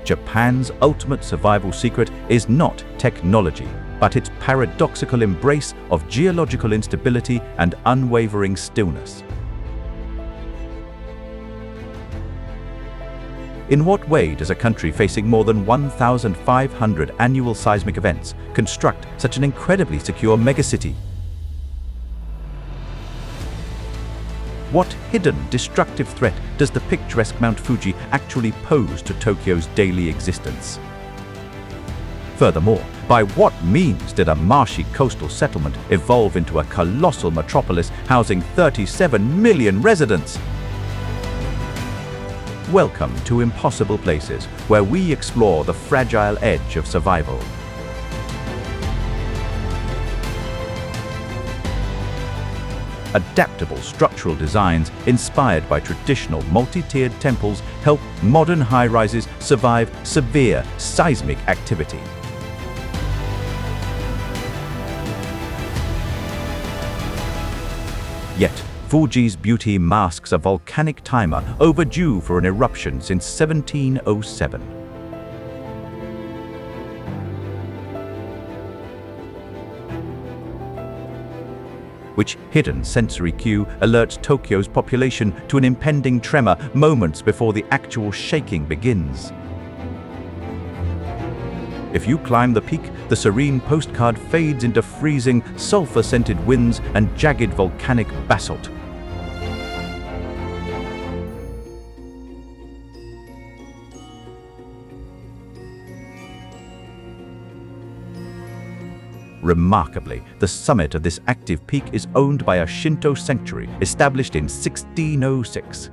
Japan's ultimate survival secret is not technology, but its paradoxical embrace of geological instability and unwavering stillness. In what way does a country facing more than 1,500 annual seismic events construct such an incredibly secure megacity? What hidden, destructive threat does the picturesque Mount Fuji actually pose to Tokyo's daily existence? Furthermore, by what means did a marshy coastal settlement evolve into a colossal metropolis housing 37 million residents? Welcome to Impossible Places, where we explore the fragile edge of survival. Adaptable structural designs inspired by traditional multi-tiered temples help modern high-rises survive severe seismic activity. Yet, Fuji's beauty masks a volcanic timer overdue for an eruption since 1707. Which hidden sensory cue alerts Tokyo's population to an impending tremor moments before the actual shaking begins? If you climb the peak, the serene postcard fades into freezing, sulfur-scented winds and jagged volcanic basalt. Remarkably, the summit of this active peak is owned by a Shinto sanctuary established in 1606.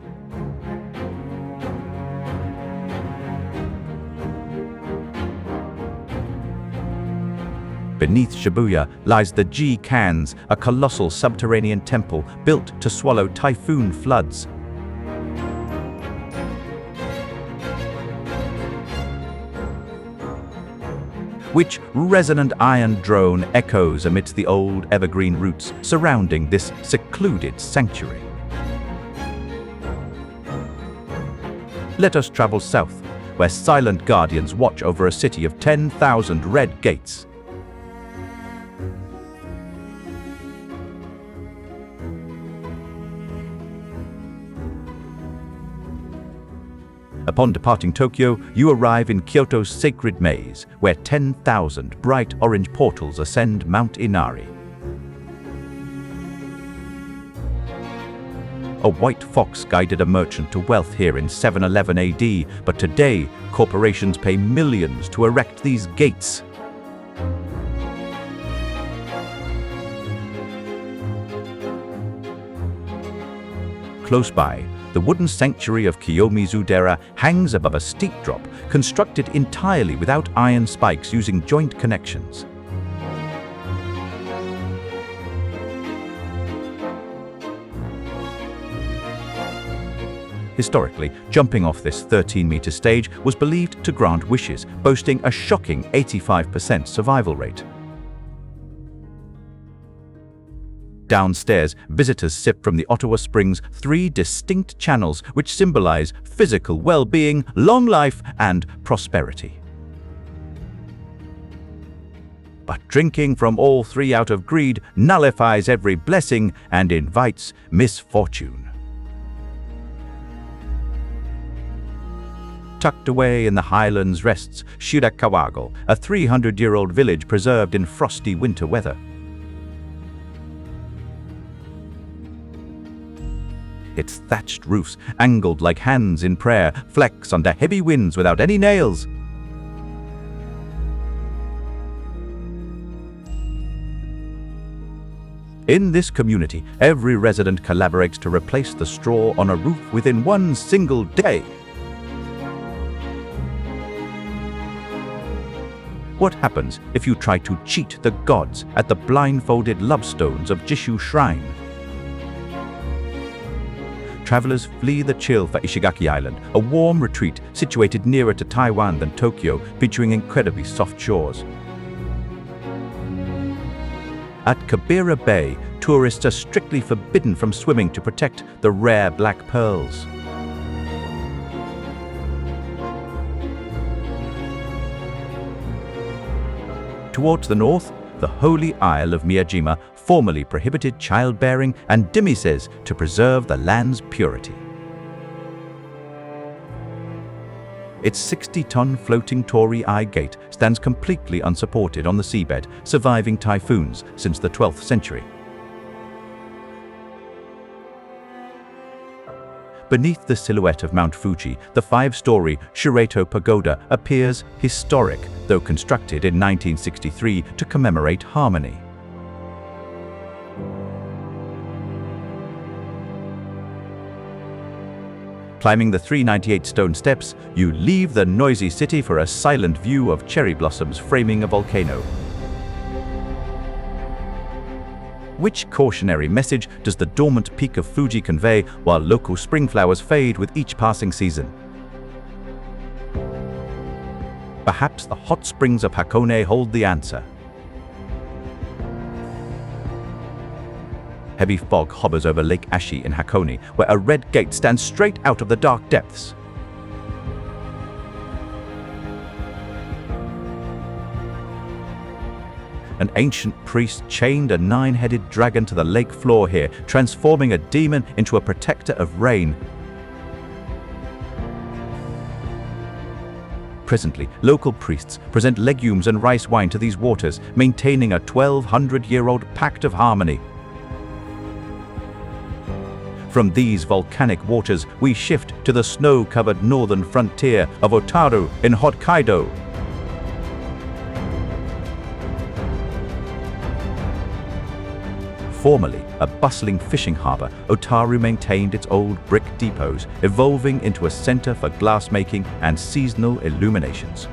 Beneath Shibuya lies the GCans, a colossal subterranean temple built to swallow typhoon floods. Which resonant iron drone echoes amidst the old evergreen roots surrounding this secluded sanctuary. Let us travel south, where silent guardians watch over a city of 10,000 red gates. Upon departing Tokyo, you arrive in Kyoto's sacred maze, where 10,000 bright orange portals ascend Mount Inari. A white fox guided a merchant to wealth here in 711 AD, but today, corporations pay millions to erect these gates. Close by, the wooden sanctuary of Kiyomizu-dera hangs above a steep drop, constructed entirely without iron spikes using joint connections. Historically, jumping off this 13-meter stage was believed to grant wishes, boasting a shocking 85% survival rate. Downstairs, visitors sip from the Ottawa Springs' 3 distinct channels which symbolize physical well-being, long life, and prosperity. But drinking from all 3 out of greed nullifies every blessing and invites misfortune. Tucked away in the highlands rests Shirakawago, a 300-year-old village preserved in frosty winter weather. Its thatched roofs, angled like hands in prayer, flex under heavy winds without any nails. In this community, every resident collaborates to replace the straw on a roof within one single day. What happens if you try to cheat the gods at the blindfolded lovestones of Jishu Shrine? Travelers flee the chill for Ishigaki Island, a warm retreat situated nearer to Taiwan than Tokyo, featuring incredibly soft shores. At Kabira Bay, tourists are strictly forbidden from swimming to protect the rare black pearls. Towards the north, the holy Isle of Miyajima formally prohibited childbearing and dimises to preserve the land's purity. Its 60-ton floating torii gate stands completely unsupported on the seabed, surviving typhoons since the 12th century. Beneath the silhouette of Mount Fuji, the 5-story Shureito Pagoda appears historic, though constructed in 1963 to commemorate harmony. Climbing the 398 stone steps, you leave the noisy city for a silent view of cherry blossoms framing a volcano. Which cautionary message does the dormant peak of Fuji convey while local spring flowers fade with each passing season? Perhaps the hot springs of Hakone hold the answer. Heavy fog hovers over Lake Ashi in Hakone, where a red gate stands straight out of the dark depths. An ancient priest chained a 9-headed dragon to the lake floor here, transforming a demon into a protector of rain. Presently, local priests present legumes and rice wine to these waters, maintaining a 1,200-year-old pact of harmony. From these volcanic waters, we shift to the snow-covered northern frontier of Otaru in Hokkaido. Formerly a bustling fishing harbor, Otaru maintained its old brick depots, evolving into a center for glassmaking and seasonal illuminations.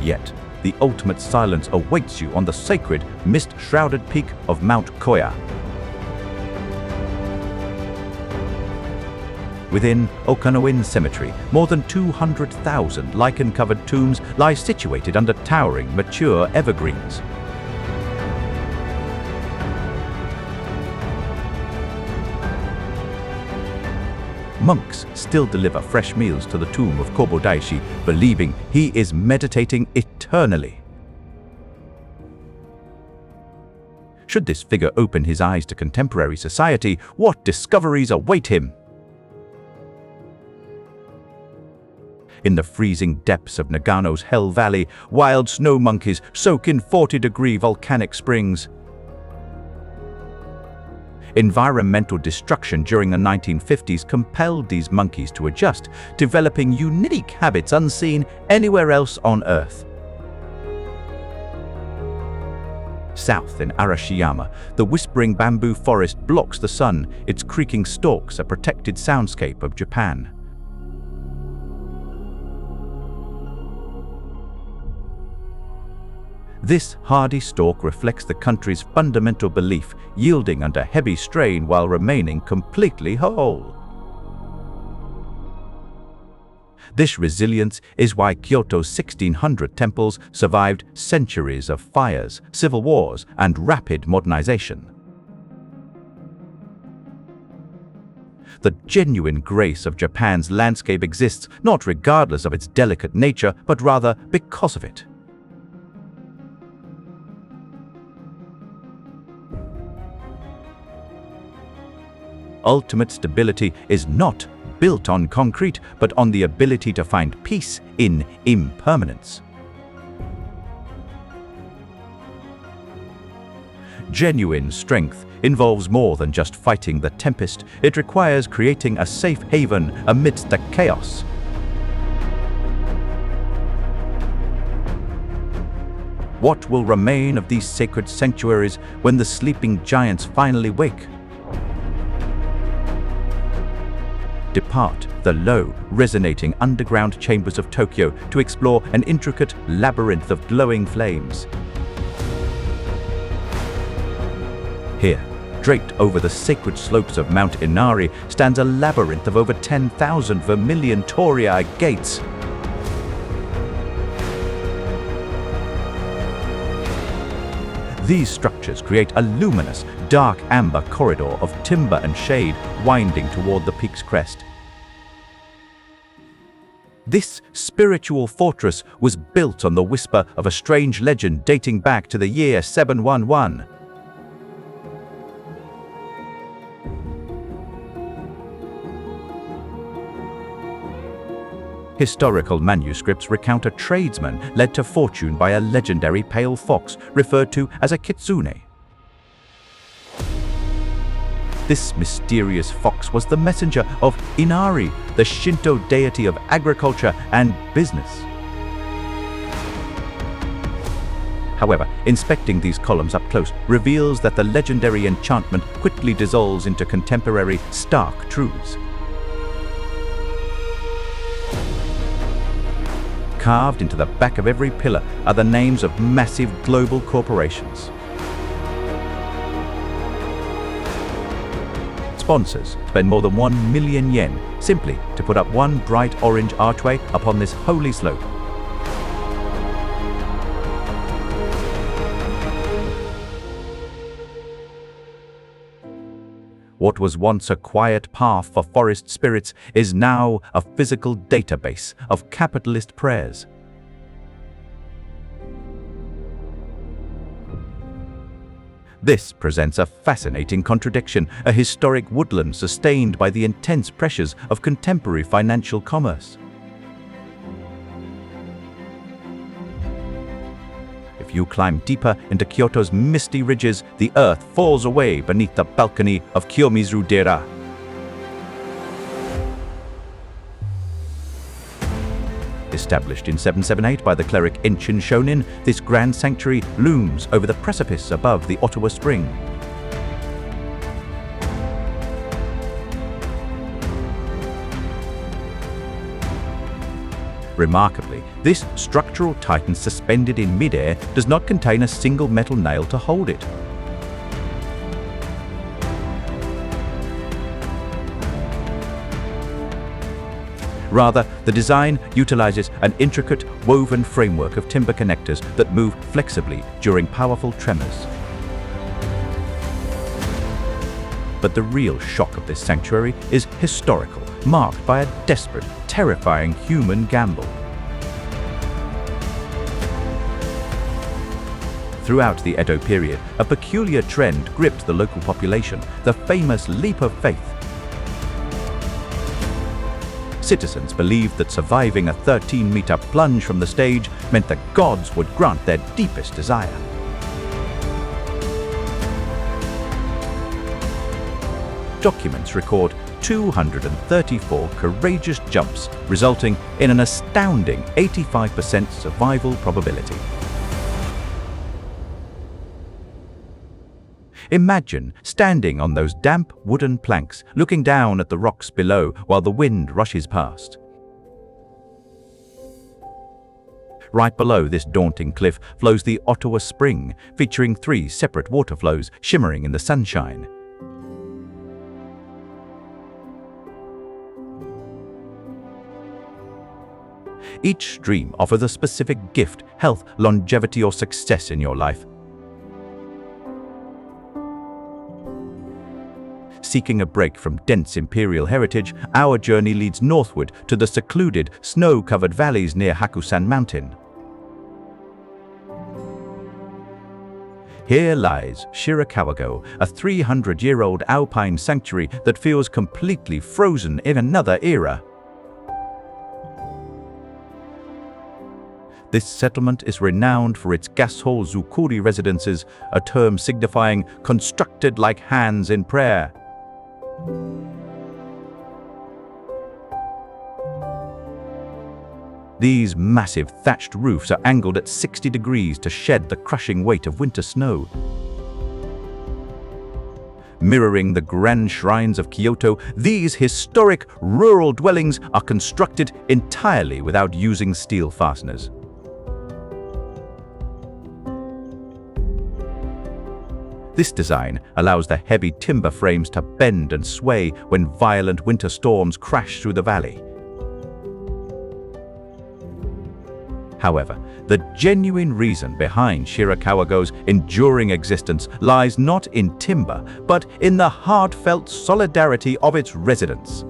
Yet, the ultimate silence awaits you on the sacred, mist-shrouded peak of Mount Koya. Within Okanoin Cemetery, more than 200,000 lichen-covered tombs lie situated under towering, mature evergreens. Monks still deliver fresh meals to the tomb of Kobodaishi, believing he is meditating eternally. Should this figure open his eyes to contemporary society, what discoveries await him? In the freezing depths of Nagano's Hell Valley, wild snow monkeys soak in 40-degree volcanic springs. Environmental destruction during the 1950s compelled these monkeys to adjust, developing unique habits unseen anywhere else on Earth. South in Arashiyama, the whispering bamboo forest blocks the sun, its creaking stalks a protected soundscape of Japan. This hardy stalk reflects the country's fundamental belief, yielding under heavy strain while remaining completely whole. This resilience is why Kyoto's 1600 temples survived centuries of fires, civil wars, and rapid modernization. The genuine grace of Japan's landscape exists not regardless of its delicate nature, but rather because of it. Ultimate stability is not built on concrete, but on the ability to find peace in impermanence. Genuine strength involves more than just fighting the tempest. It requires creating a safe haven amidst the chaos. What will remain of these sacred sanctuaries when the sleeping giants finally wake? Depart the low, resonating underground chambers of Tokyo to explore an intricate labyrinth of glowing flames. Here, draped over the sacred slopes of Mount Inari, stands a labyrinth of over 10,000 vermilion torii gates. These structures create a luminous, dark amber corridor of timber and shade winding toward the peak's crest. This spiritual fortress was built on the whisper of a strange legend dating back to the year 711. Historical manuscripts recount a tradesman led to fortune by a legendary pale fox referred to as a kitsune. This mysterious fox was the messenger of Inari, the Shinto deity of agriculture and business. However, inspecting these columns up close reveals that the legendary enchantment quickly dissolves into contemporary, stark truths. Carved into the back of every pillar are the names of massive global corporations. Sponsors spend more than 1 million yen simply to put up one bright orange archway upon this holy slope. What was once a quiet path for forest spirits is now a physical database of capitalist prayers. This presents a fascinating contradiction, a historic woodland sustained by the intense pressures of contemporary financial commerce. If you climb deeper into Kyoto's misty ridges, the earth falls away beneath the balcony of Kiyomizu-dera. Established in 778 by the cleric Enshin Shonin, this grand sanctuary looms over the precipice above the Ottawa Spring. Remarkably, this structural titan suspended in midair does not contain a single metal nail to hold it. Rather, the design utilizes an intricate, woven framework of timber connectors that move flexibly during powerful tremors. But the real shock of this sanctuary is historical, marked by a desperate, terrifying human gamble. Throughout the Edo period, a peculiar trend gripped the local population, the famous leap of faith. Citizens believed that surviving a 13-meter plunge from the stage meant the gods would grant their deepest desire. Documents record 234 courageous jumps, resulting in an astounding 85% survival probability. Imagine standing on those damp wooden planks, looking down at the rocks below while the wind rushes past. Right below this daunting cliff flows the Ottawa Spring, featuring 3 separate waterflows shimmering in the sunshine. Each stream offers a specific gift, health, longevity, or success in your life. Seeking a break from dense imperial heritage, our journey leads northward to the secluded, snow-covered valleys near Hakusan Mountain. Here lies Shirakawa-go, a 300-year-old alpine sanctuary that feels completely frozen in another era. This settlement is renowned for its gas hall zukuri residences, a term signifying constructed like hands in prayer. These massive thatched roofs are angled at 60 degrees to shed the crushing weight of winter snow. Mirroring the grand shrines of Kyoto, these historic rural dwellings are constructed entirely without using steel fasteners. This design allows the heavy timber frames to bend and sway when violent winter storms crash through the valley. However, the genuine reason behind Shirakawa-go's enduring existence lies not in timber, but in the heartfelt solidarity of its residents.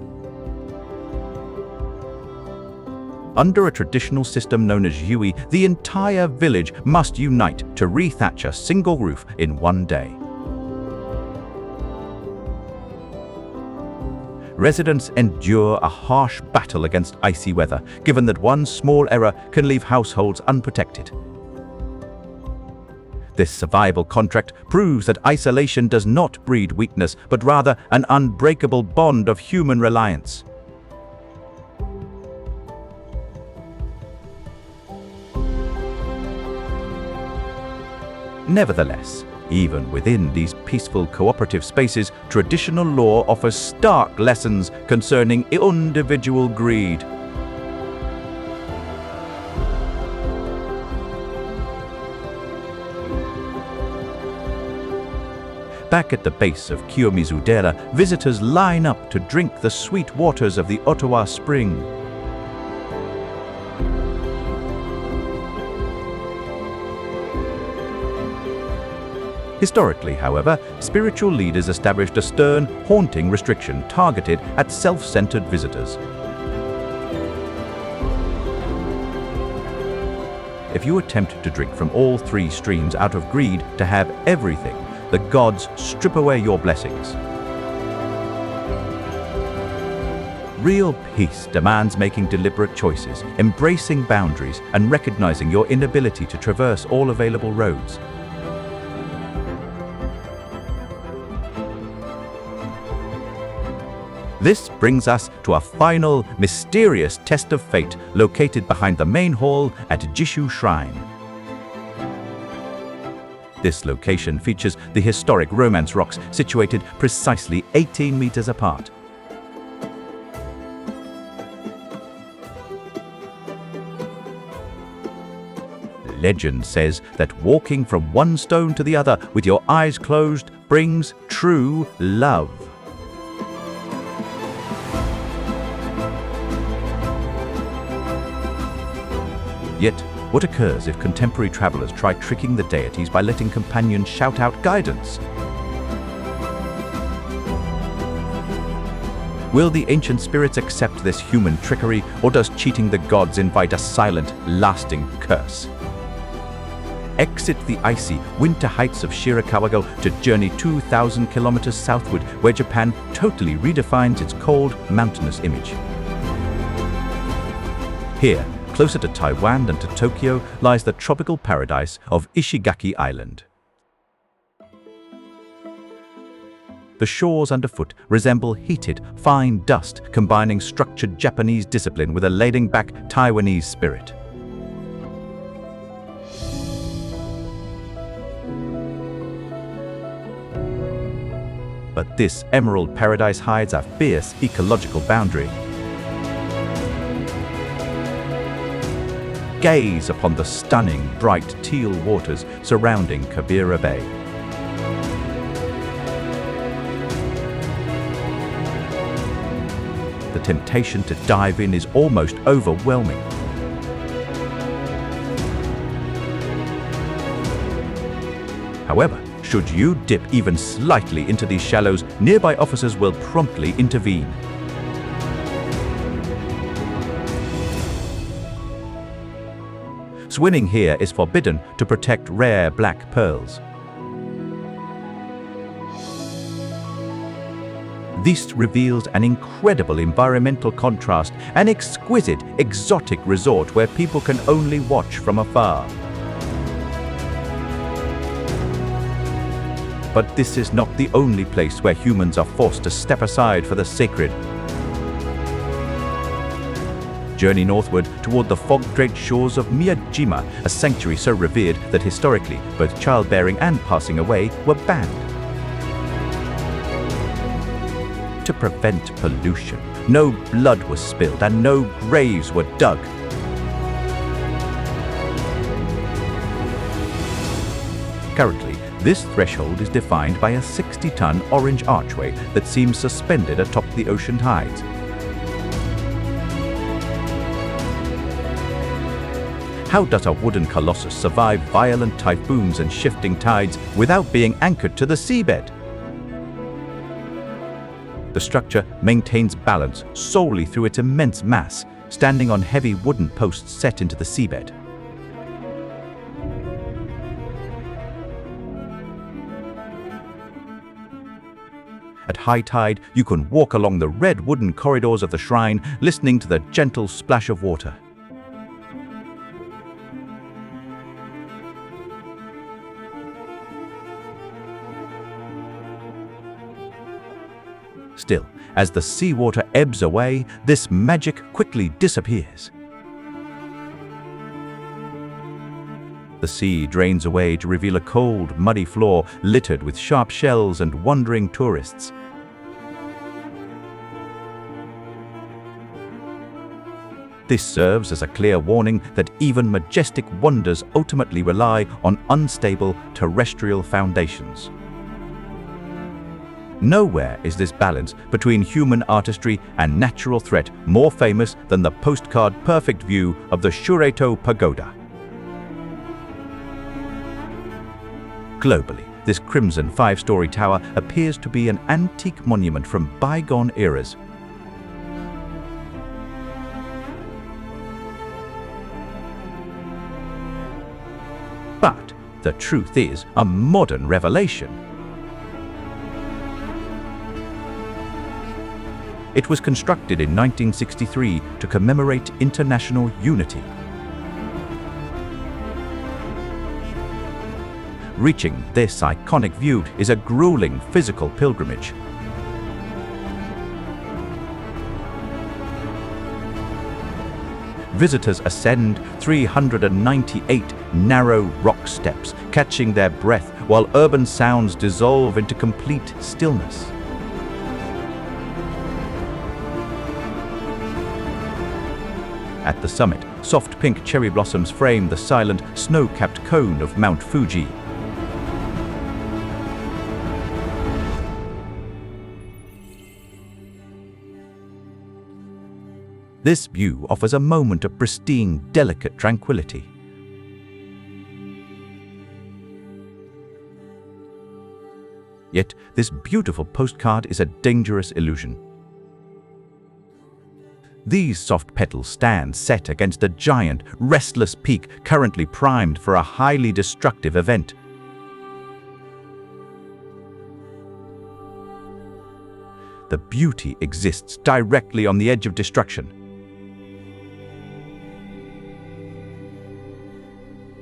Under a traditional system known as Yui, the entire village must unite to rethatch a single roof in one day. Residents endure a harsh battle against icy weather, given that one small error can leave households unprotected. This survival contract proves that isolation does not breed weakness, but rather an unbreakable bond of human reliance. Nevertheless, even within these peaceful cooperative spaces, traditional law offers stark lessons concerning individual greed. Back at the base of Kiyomizu-dera, visitors line up to drink the sweet waters of the Ottawa Spring. Historically, however, spiritual leaders established a stern, haunting restriction targeted at self-centered visitors. If you attempt to drink from all three streams out of greed to have everything, the gods strip away your blessings. Real peace demands making deliberate choices, embracing boundaries, and recognizing your inability to traverse all available roads. This brings us to a final, mysterious test of fate located behind the main hall at Jishu Shrine. This location features the historic Romance rocks situated precisely 18 meters apart. Legend says that walking from one stone to the other with your eyes closed brings true love. Yet, what occurs if contemporary travelers try tricking the deities by letting companions shout out guidance? Will the ancient spirits accept this human trickery, or does cheating the gods invite a silent, lasting curse? Exit the icy, winter heights of Shirakawago to journey 2,000 kilometers southward, where Japan totally redefines its cold, mountainous image. Here, closer to Taiwan than to Tokyo, lies the tropical paradise of Ishigaki Island. The shores underfoot resemble heated, fine dust, combining structured Japanese discipline with a laid-back Taiwanese spirit. But this emerald paradise hides a fierce ecological boundary. Gaze upon the stunning, bright teal waters surrounding Kabira Bay. The temptation to dive in is almost overwhelming. However, should you dip even slightly into these shallows, nearby officers will promptly intervene. Swimming here is forbidden to protect rare black pearls. This reveals an incredible environmental contrast, an exquisite, exotic resort where people can only watch from afar. But this is not the only place where humans are forced to step aside for the sacred. Journey northward toward the fog-draped shores of Miyajima, a sanctuary so revered that historically both childbearing and passing away were banned. To prevent pollution, no blood was spilled and no graves were dug. Currently, this threshold is defined by a 60-ton orange archway that seems suspended atop the ocean tides. How does a wooden colossus survive violent typhoons and shifting tides without being anchored to the seabed? The structure maintains balance solely through its immense mass, standing on heavy wooden posts set into the seabed. At high tide, you can walk along the red wooden corridors of the shrine, listening to the gentle splash of water. Still, as the seawater ebbs away, this magic quickly disappears. The sea drains away to reveal a cold, muddy floor littered with sharp shells and wandering tourists. This serves as a clear warning that even majestic wonders ultimately rely on unstable terrestrial foundations. Nowhere is this balance between human artistry and natural threat more famous than the postcard-perfect view of the Shureito Pagoda. Globally, this crimson five-story tower appears to be an antique monument from bygone eras. But the truth is a modern revelation. It was constructed in 1963 to commemorate international unity. Reaching this iconic view is a grueling physical pilgrimage. Visitors ascend 398 narrow rock steps, catching their breath while urban sounds dissolve into complete stillness. At the summit, soft pink cherry blossoms frame the silent, snow-capped cone of Mount Fuji. This view offers a moment of pristine, delicate tranquility. Yet, this beautiful postcard is a dangerous illusion. These soft petals stand set against a giant, restless peak currently primed for a highly destructive event. The beauty exists directly on the edge of destruction.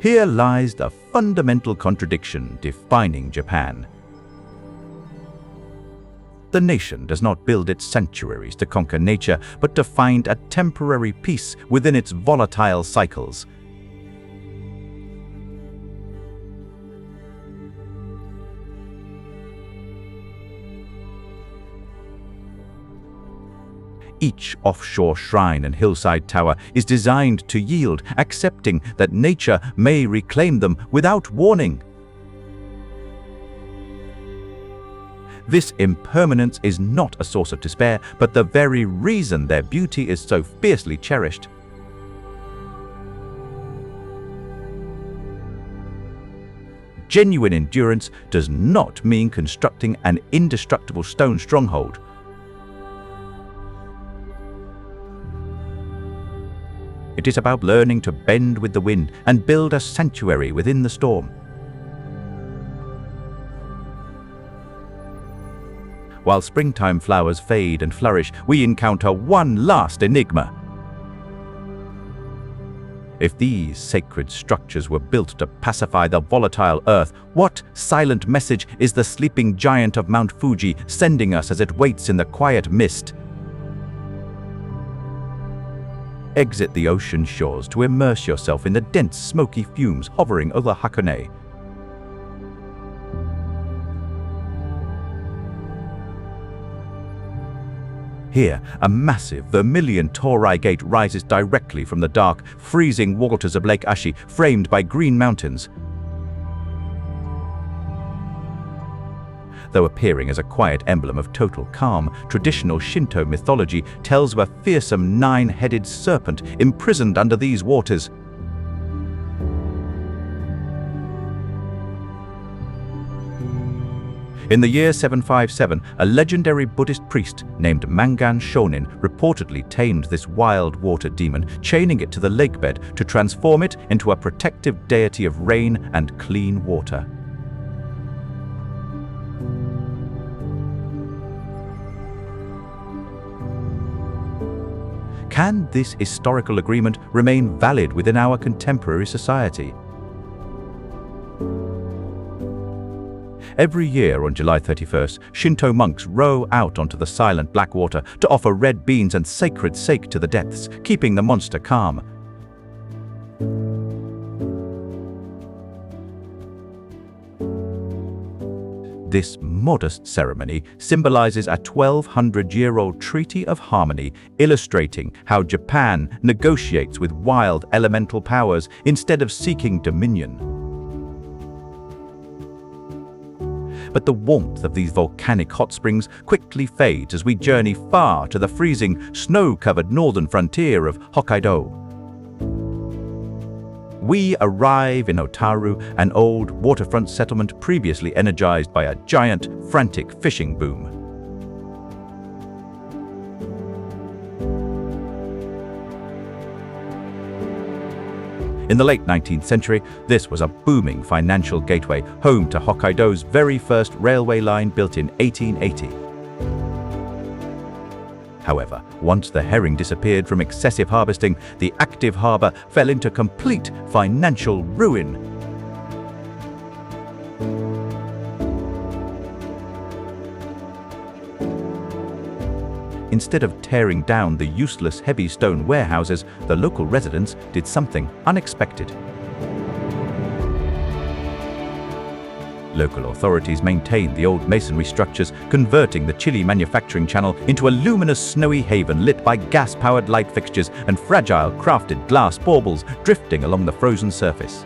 Here lies the fundamental contradiction defining Japan. The nation does not build its sanctuaries to conquer nature, but to find a temporary peace within its volatile cycles. Each offshore shrine and hillside tower is designed to yield, accepting that nature may reclaim them without warning. This impermanence is not a source of despair, but the very reason their beauty is so fiercely cherished. Genuine endurance does not mean constructing an indestructible stone stronghold. It is about learning to bend with the wind and build a sanctuary within the storm. While springtime flowers fade and flourish, we encounter one last enigma. If these sacred structures were built to pacify the volatile earth, what silent message is the sleeping giant of Mount Fuji sending us as it waits in the quiet mist? Exit the ocean shores to immerse yourself in the dense, smoky fumes hovering over Hakone. Here, a massive vermilion Torii gate rises directly from the dark, freezing waters of Lake Ashi, framed by green mountains. Though appearing as a quiet emblem of total calm, traditional Shinto mythology tells of a fearsome nine-headed serpent imprisoned under these waters. In the year 757, a legendary Buddhist priest named Mangan Shonin reportedly tamed this wild water demon, chaining it to the lakebed to transform it into a protective deity of rain and clean water. Can this historical agreement remain valid within our contemporary society? Every year on July 31st, Shinto monks row out onto the silent black water to offer red beans and sacred sake to the depths, keeping the monster calm. This modest ceremony symbolizes a 1,200-year-old treaty of harmony, illustrating how Japan negotiates with wild elemental powers instead of seeking dominion. But the warmth of these volcanic hot springs quickly fades as we journey far to the freezing, snow-covered northern frontier of Hokkaido. We arrive in Otaru, an old waterfront settlement previously energized by a giant, frantic fishing boom. In the late 19th century, this was a booming financial gateway, home to Hokkaido's very first railway line built in 1880. However, once the herring disappeared from excessive harvesting, the active harbor fell into complete financial ruin. Instead of tearing down the useless heavy stone warehouses, the local residents did something unexpected. Local authorities maintained the old masonry structures, converting the chilly manufacturing channel into a luminous snowy haven lit by gas-powered light fixtures and fragile crafted glass baubles drifting along the frozen surface.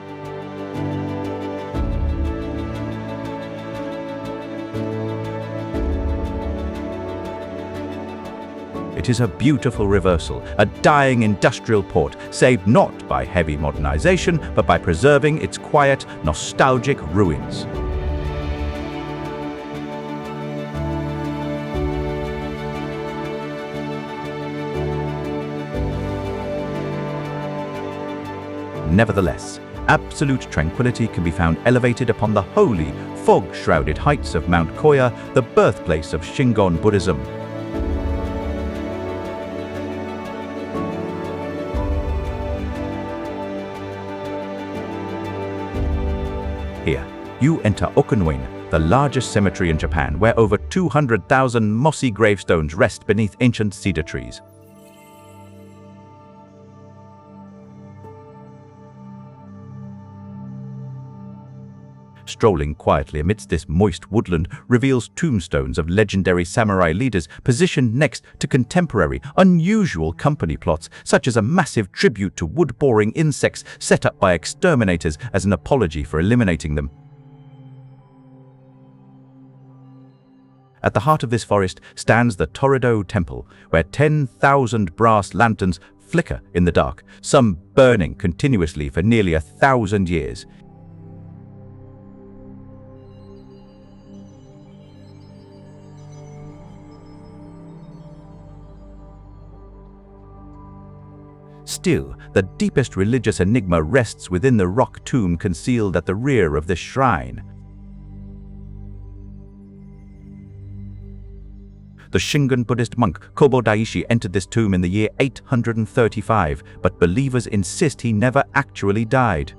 It is a beautiful reversal, a dying industrial port, saved not by heavy modernization, but by preserving its quiet, nostalgic ruins. Nevertheless, absolute tranquility can be found elevated upon the holy, fog-shrouded heights of Mount Koya, the birthplace of Shingon Buddhism. Here, you enter Okunoin, the largest cemetery in Japan, where over 200,000 mossy gravestones rest beneath ancient cedar trees. Strolling quietly amidst this moist woodland reveals tombstones of legendary samurai leaders positioned next to contemporary, unusual company plots, such as a massive tribute to wood-boring insects set up by exterminators as an apology for eliminating them. At the heart of this forest stands the Toredo Temple, where 10,000 brass lanterns flicker in the dark, some burning continuously for nearly 1,000 years. Still, the deepest religious enigma rests within the rock tomb concealed at the rear of this shrine. The Shingon Buddhist monk Kobo Daishi entered this tomb in the year 835, but believers insist he never actually died.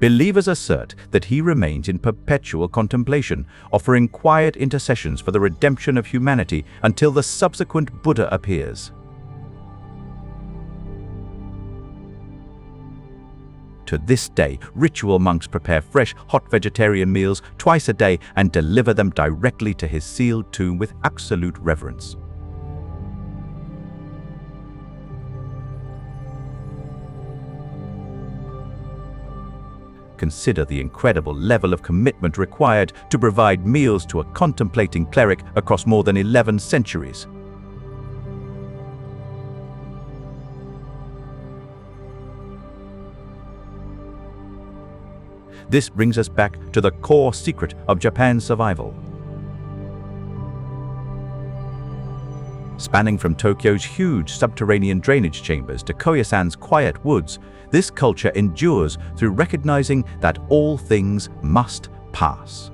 Believers assert that he remains in perpetual contemplation, offering quiet intercessions for the redemption of humanity until the subsequent Buddha appears. To this day, ritual monks prepare fresh, hot vegetarian meals twice a day and deliver them directly to his sealed tomb with absolute reverence. Consider the incredible level of commitment required to provide meals to a contemplating cleric across more than 11 centuries. This brings us back to the core secret of Japan's survival. Spanning from Tokyo's huge subterranean drainage chambers to Koyasan's quiet woods, this culture endures through recognizing that all things must pass.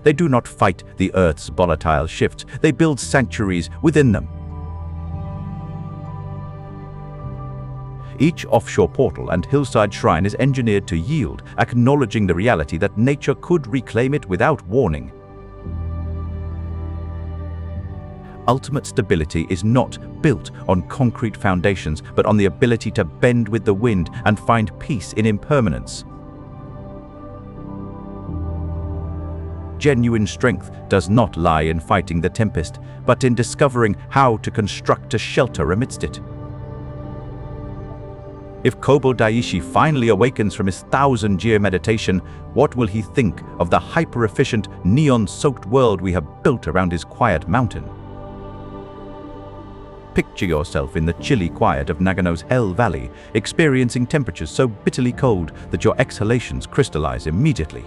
They do not fight the Earth's volatile shifts, they build sanctuaries within them. Each offshore portal and hillside shrine is engineered to yield, acknowledging the reality that nature could reclaim it without warning. Ultimate stability is not built on concrete foundations, but on the ability to bend with the wind and find peace in impermanence. Genuine strength does not lie in fighting the tempest, but in discovering how to construct a shelter amidst it. If Kobo Daishi finally awakens from his 1,000-year meditation, what will he think of the hyper-efficient, neon-soaked world we have built around his quiet mountain? Picture yourself in the chilly quiet of Nagano's Hell Valley, experiencing temperatures so bitterly cold that your exhalations crystallize immediately.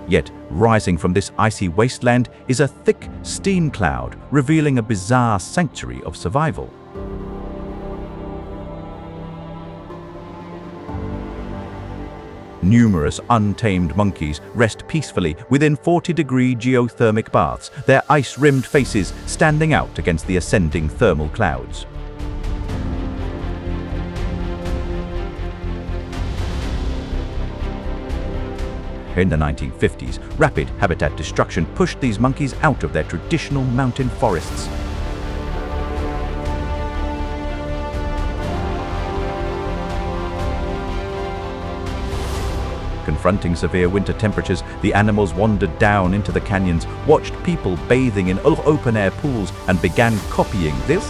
Yet, rising from this icy wasteland is a thick steam cloud, revealing a bizarre sanctuary of survival. Numerous untamed monkeys rest peacefully within 40-degree geothermic baths, their ice-rimmed faces standing out against the ascending thermal clouds. In the 1950s, rapid habitat destruction pushed these monkeys out of their traditional mountain forests. Confronting severe winter temperatures, the animals wandered down into the canyons, watched people bathing in open-air pools, and began copying this.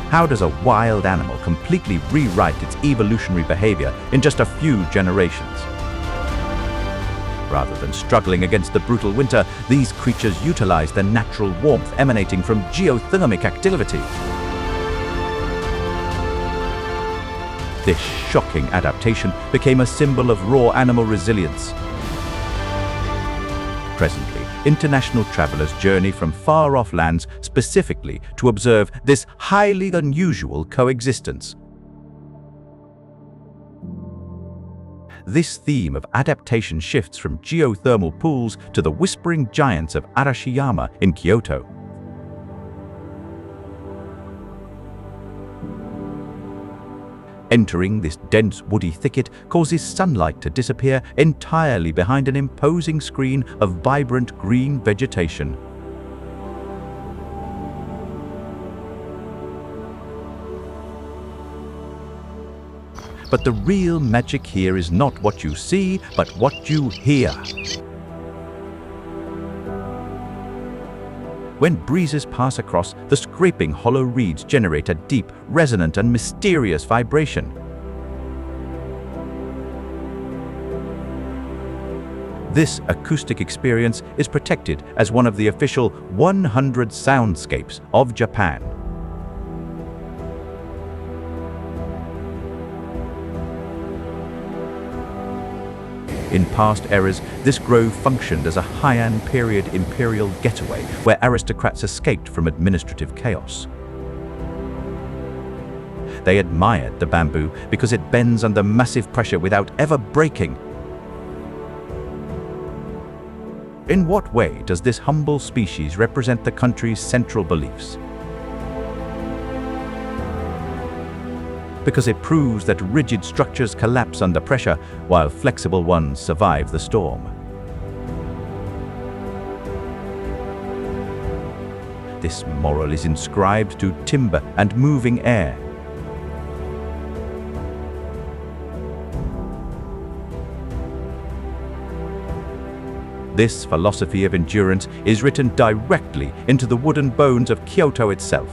How does a wild animal completely rewrite its evolutionary behavior in just a few generations? Rather than struggling against the brutal winter, these creatures utilize the natural warmth emanating from geothermic activity. This shocking adaptation became a symbol of raw animal resilience. Presently, international travelers journey from far-off lands specifically to observe this highly unusual coexistence. This theme of adaptation shifts from geothermal pools to the whispering giants of Arashiyama in Kyoto. Entering this dense woody thicket causes sunlight to disappear entirely behind an imposing screen of vibrant green vegetation. But the real magic here is not what you see, but what you hear. When breezes pass across, the scraping hollow reeds generate a deep, resonant, and mysterious vibration. This acoustic experience is protected as one of the official 100 soundscapes of Japan. In past eras, this grove functioned as a Heian period imperial getaway where aristocrats escaped from administrative chaos. They admired the bamboo because it bends under massive pressure without ever breaking. In what way does this humble species represent the country's central beliefs? Because it proves that rigid structures collapse under pressure, while flexible ones survive the storm. This moral is inscribed to timber and moving air. This philosophy of endurance is written directly into the wooden bones of Kyoto itself.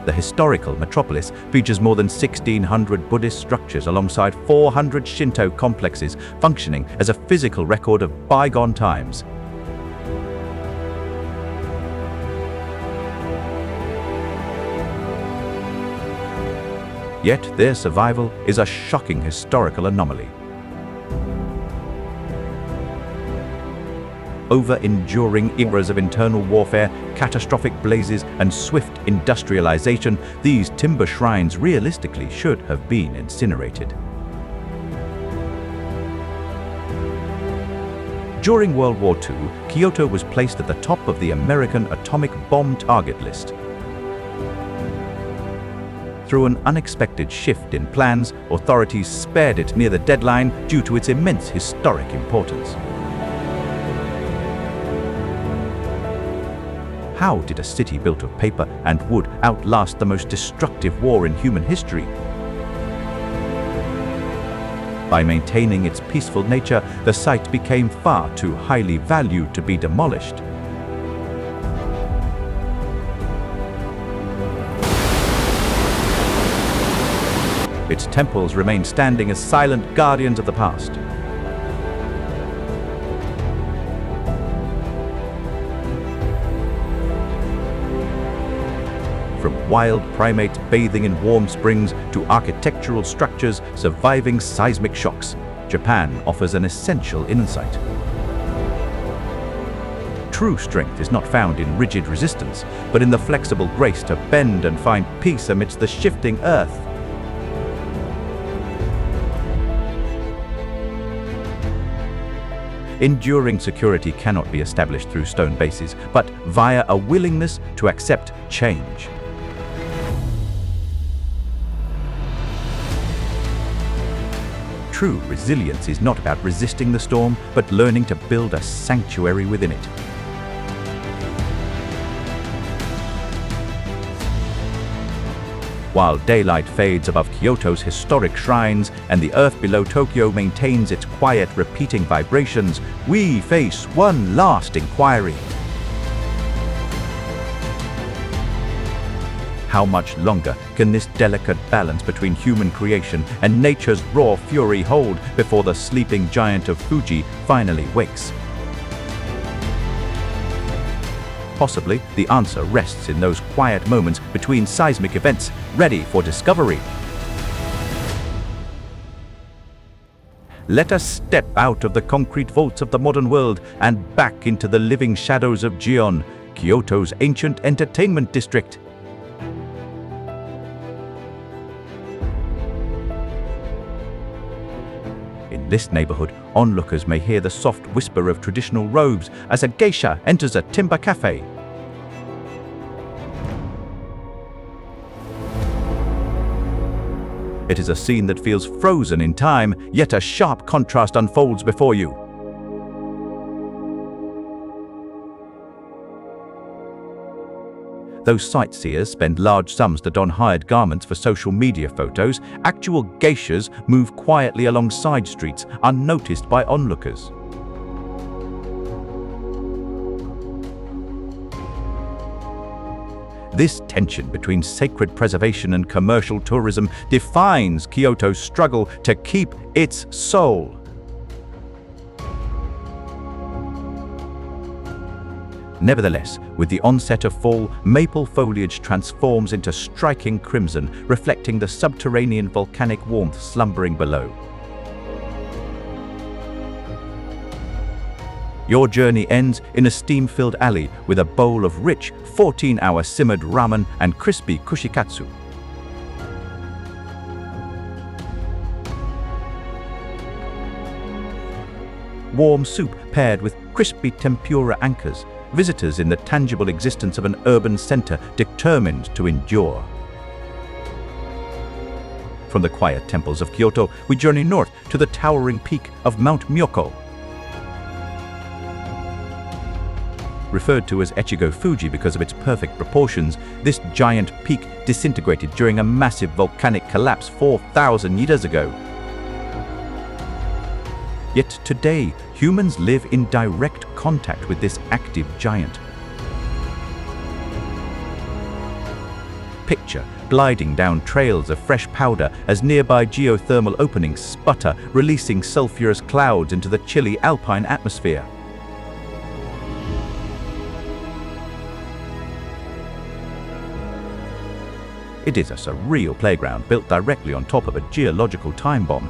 The historical metropolis features more than 1,600 Buddhist structures alongside 400 Shinto complexes, functioning as a physical record of bygone times. Yet their survival is a shocking historical anomaly. Over enduring eras of internal warfare, catastrophic blazes, and swift industrialization, these timber shrines realistically should have been incinerated. During World War II, Kyoto was placed at the top of the American atomic bomb target list. Through an unexpected shift in plans, authorities spared it near the deadline due to its immense historic importance. How did a city built of paper and wood outlast the most destructive war in human history? By maintaining its peaceful nature, the site became far too highly valued to be demolished. Its temples remain standing as silent guardians of the past. From wild primates bathing in warm springs to architectural structures surviving seismic shocks, Japan offers an essential insight. True strength is not found in rigid resistance, but in the flexible grace to bend and find peace amidst the shifting earth. Enduring security cannot be established through stone bases, but via a willingness to accept change. True resilience is not about resisting the storm, but learning to build a sanctuary within it. While daylight fades above Kyoto's historic shrines and the earth below Tokyo maintains its quiet, repeating vibrations, we face one last inquiry. How much longer can this delicate balance between human creation and nature's raw fury hold before the sleeping giant of Fuji finally wakes? Possibly, the answer rests in those quiet moments between seismic events, ready for discovery. Let us step out of the concrete vaults of the modern world and back into the living shadows of Gion, Kyoto's ancient entertainment district. In this neighborhood, onlookers may hear the soft whisper of traditional robes as a geisha enters a timber cafe. It is a scene that feels frozen in time, yet a sharp contrast unfolds before you. Though sightseers spend large sums to don hired garments for social media photos, actual geishas move quietly along side streets, unnoticed by onlookers. This tension between sacred preservation and commercial tourism defines Kyoto's struggle to keep its soul. Nevertheless, with the onset of fall, maple foliage transforms into striking crimson, reflecting the subterranean volcanic warmth slumbering below. Your journey ends in a steam-filled alley with a bowl of rich, 14-hour simmered ramen and crispy kushikatsu. Warm soup paired with crispy tempura anchors visitors in the tangible existence of an urban center determined to endure. From the quiet temples of Kyoto, we journey north to the towering peak of Mount Myoko. Referred to as Echigo Fuji because of its perfect proportions, this giant peak disintegrated during a massive volcanic collapse 4,000 years ago. Yet today, humans live in direct contact with this active giant. Picture gliding down trails of fresh powder as nearby geothermal openings sputter, releasing sulfurous clouds into the chilly alpine atmosphere. It is a surreal playground built directly on top of a geological time bomb.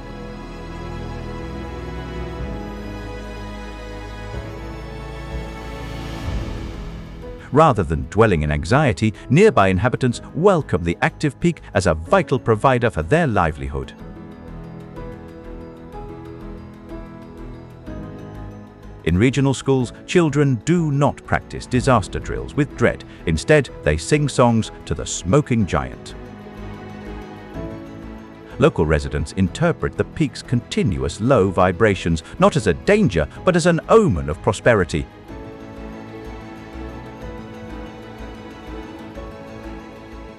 Rather than dwelling in anxiety, nearby inhabitants welcome the active peak as a vital provider for their livelihood. In regional schools, children do not practice disaster drills with dread. Instead, they sing songs to the smoking giant. Local residents interpret the peak's continuous low vibrations not as a danger, but as an omen of prosperity.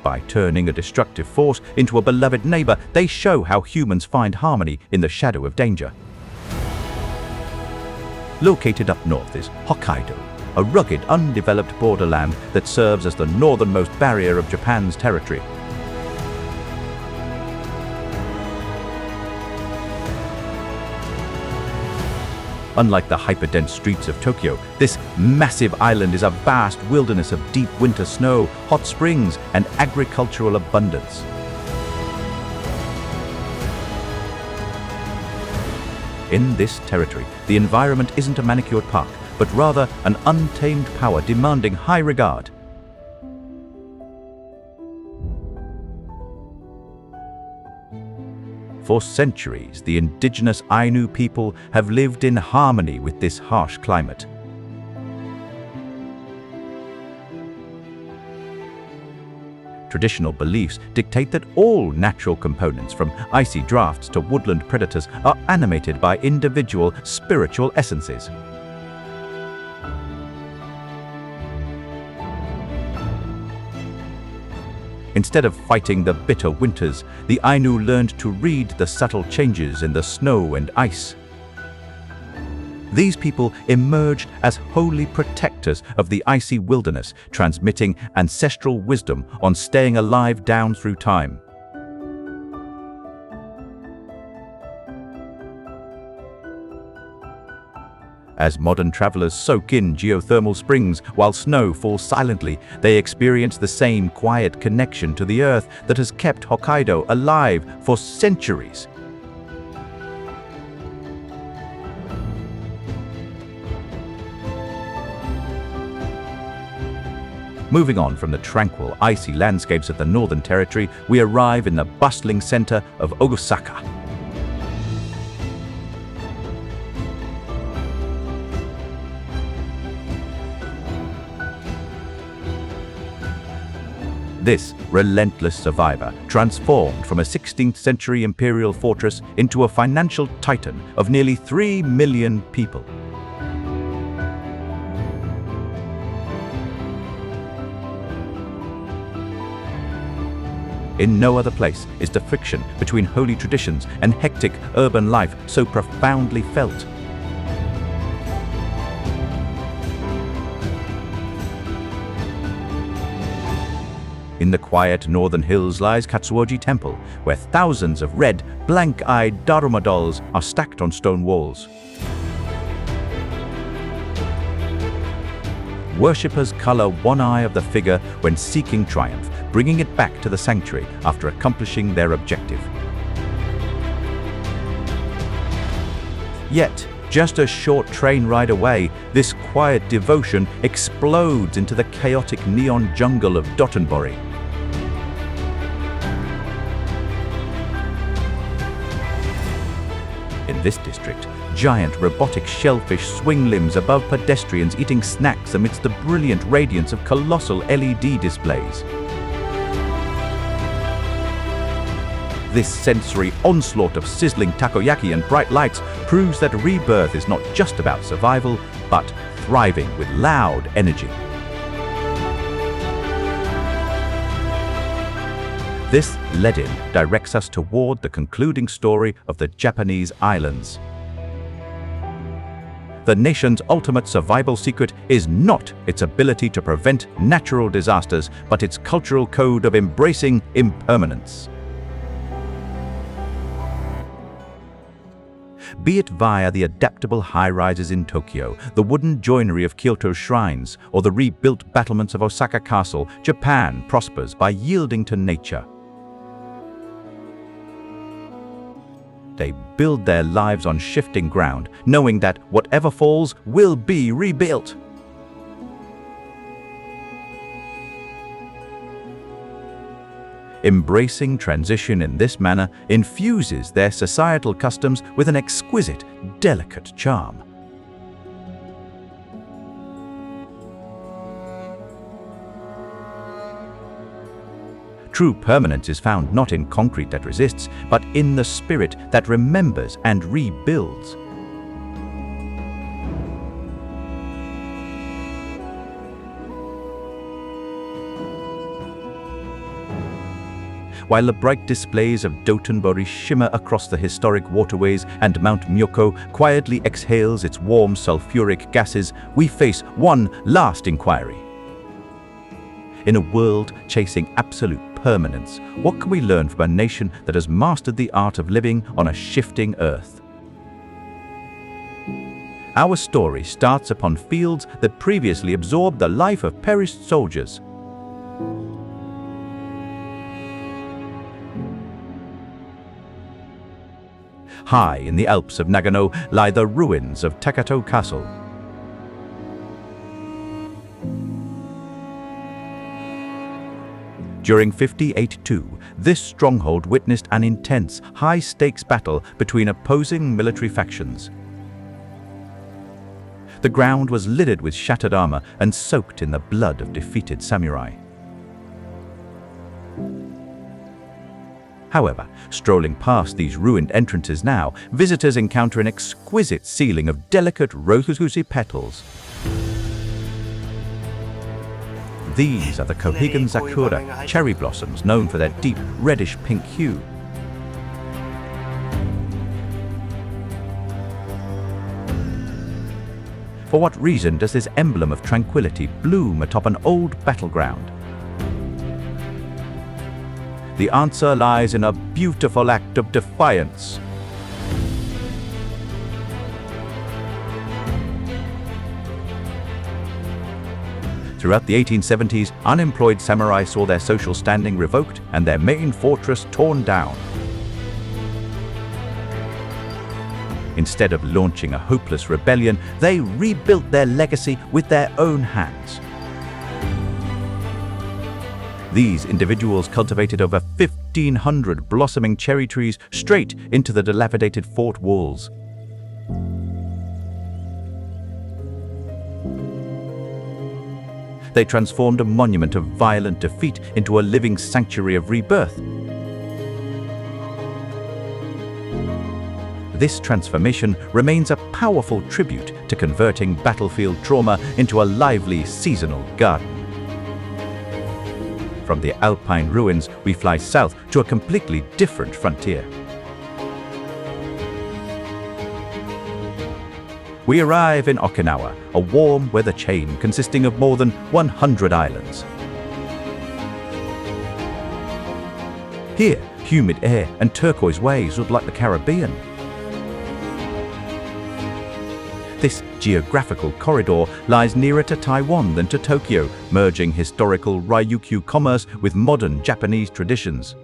By turning a destructive force into a beloved neighbor, they show how humans find harmony in the shadow of danger. Located up north is Hokkaido, a rugged, undeveloped borderland that serves as the northernmost barrier of Japan's territory. Unlike the hyperdense streets of Tokyo, this massive island is a vast wilderness of deep winter snow, hot springs, and agricultural abundance. In this territory, the environment isn't a manicured park, but rather an untamed power demanding high regard. For centuries, the indigenous Ainu people have lived in harmony with this harsh climate. Traditional beliefs dictate that all natural components, from icy drafts to woodland predators, are animated by individual spiritual essences. Instead of fighting the bitter winters, the Ainu learned to read the subtle changes in the snow and ice. These people emerged as holy protectors of the icy wilderness, transmitting ancestral wisdom on staying alive down through time. As modern travelers soak in geothermal springs while snow falls silently, they experience the same quiet connection to the earth that has kept Hokkaido alive for centuries. Moving on from the tranquil, icy landscapes of the Northern Territory, we arrive in the bustling center of Osaka. This relentless survivor transformed from a 16th century imperial fortress into a financial titan of nearly 3 million people. In no other place is the friction between holy traditions and hectic urban life so profoundly felt. In the quiet northern hills lies Katsuoji Temple, where thousands of red, blank-eyed Daruma dolls are stacked on stone walls. Worshippers color one eye of the figure when seeking triumph, bringing it back to the sanctuary after accomplishing their objective. Yet, just a short train ride away, this quiet devotion explodes into the chaotic neon jungle of Dotonbori. In this district, giant robotic shellfish swing limbs above pedestrians eating snacks amidst the brilliant radiance of colossal LED displays. This sensory onslaught of sizzling takoyaki and bright lights proves that rebirth is not just about survival, but thriving with loud energy. This lead-in directs us toward the concluding story of the Japanese islands. the nation's ultimate survival secret is not its ability to prevent natural disasters, but its cultural code of embracing impermanence. Be it via the adaptable high-rises in Tokyo, the wooden joinery of Kyoto's shrines, or the rebuilt battlements of Osaka Castle, Japan prospers by yielding to nature. They build their lives on shifting ground, knowing that whatever falls will be rebuilt. Embracing transition in this manner infuses their societal customs with an exquisite, delicate charm. True permanence is found not in concrete that resists, but in the spirit that remembers and rebuilds. While the bright displays of Dotonbori shimmer across the historic waterways and Mount Myoko quietly exhales its warm sulfuric gases, we face one last inquiry. In a world chasing absolute permanence, what can we learn from a nation that has mastered the art of living on a shifting earth? Our story starts upon fields that previously absorbed the life of perished soldiers. High in the Alps of Nagano lie the ruins of Takato Castle. During 1582, this stronghold witnessed an intense, high-stakes battle between opposing military factions. The ground was littered with shattered armor and soaked in the blood of defeated samurai. However, strolling past these ruined entrances now, visitors encounter an exquisite ceiling of delicate rose petals. These are the Kohigan Sakura cherry blossoms, known for their deep reddish-pink hue. For what reason does this emblem of tranquility bloom atop an old battleground? The answer lies in a beautiful act of defiance. Throughout the 1870s, unemployed samurai saw their social standing revoked and their main fortress torn down. Instead of launching a hopeless rebellion, they rebuilt their legacy with their own hands. These individuals cultivated over 1,500 blossoming cherry trees straight into the dilapidated fort walls. They transformed a monument of violent defeat into a living sanctuary of rebirth. This transformation remains a powerful tribute to converting battlefield trauma into a lively seasonal garden. From the alpine ruins, we fly south to a completely different frontier. We arrive in Okinawa, a warm weather chain consisting of more than 100 islands. Here, humid air and turquoise waves look like the Caribbean. This geographical corridor lies nearer to Taiwan than to Tokyo, merging historical Ryukyu commerce with modern Japanese traditions.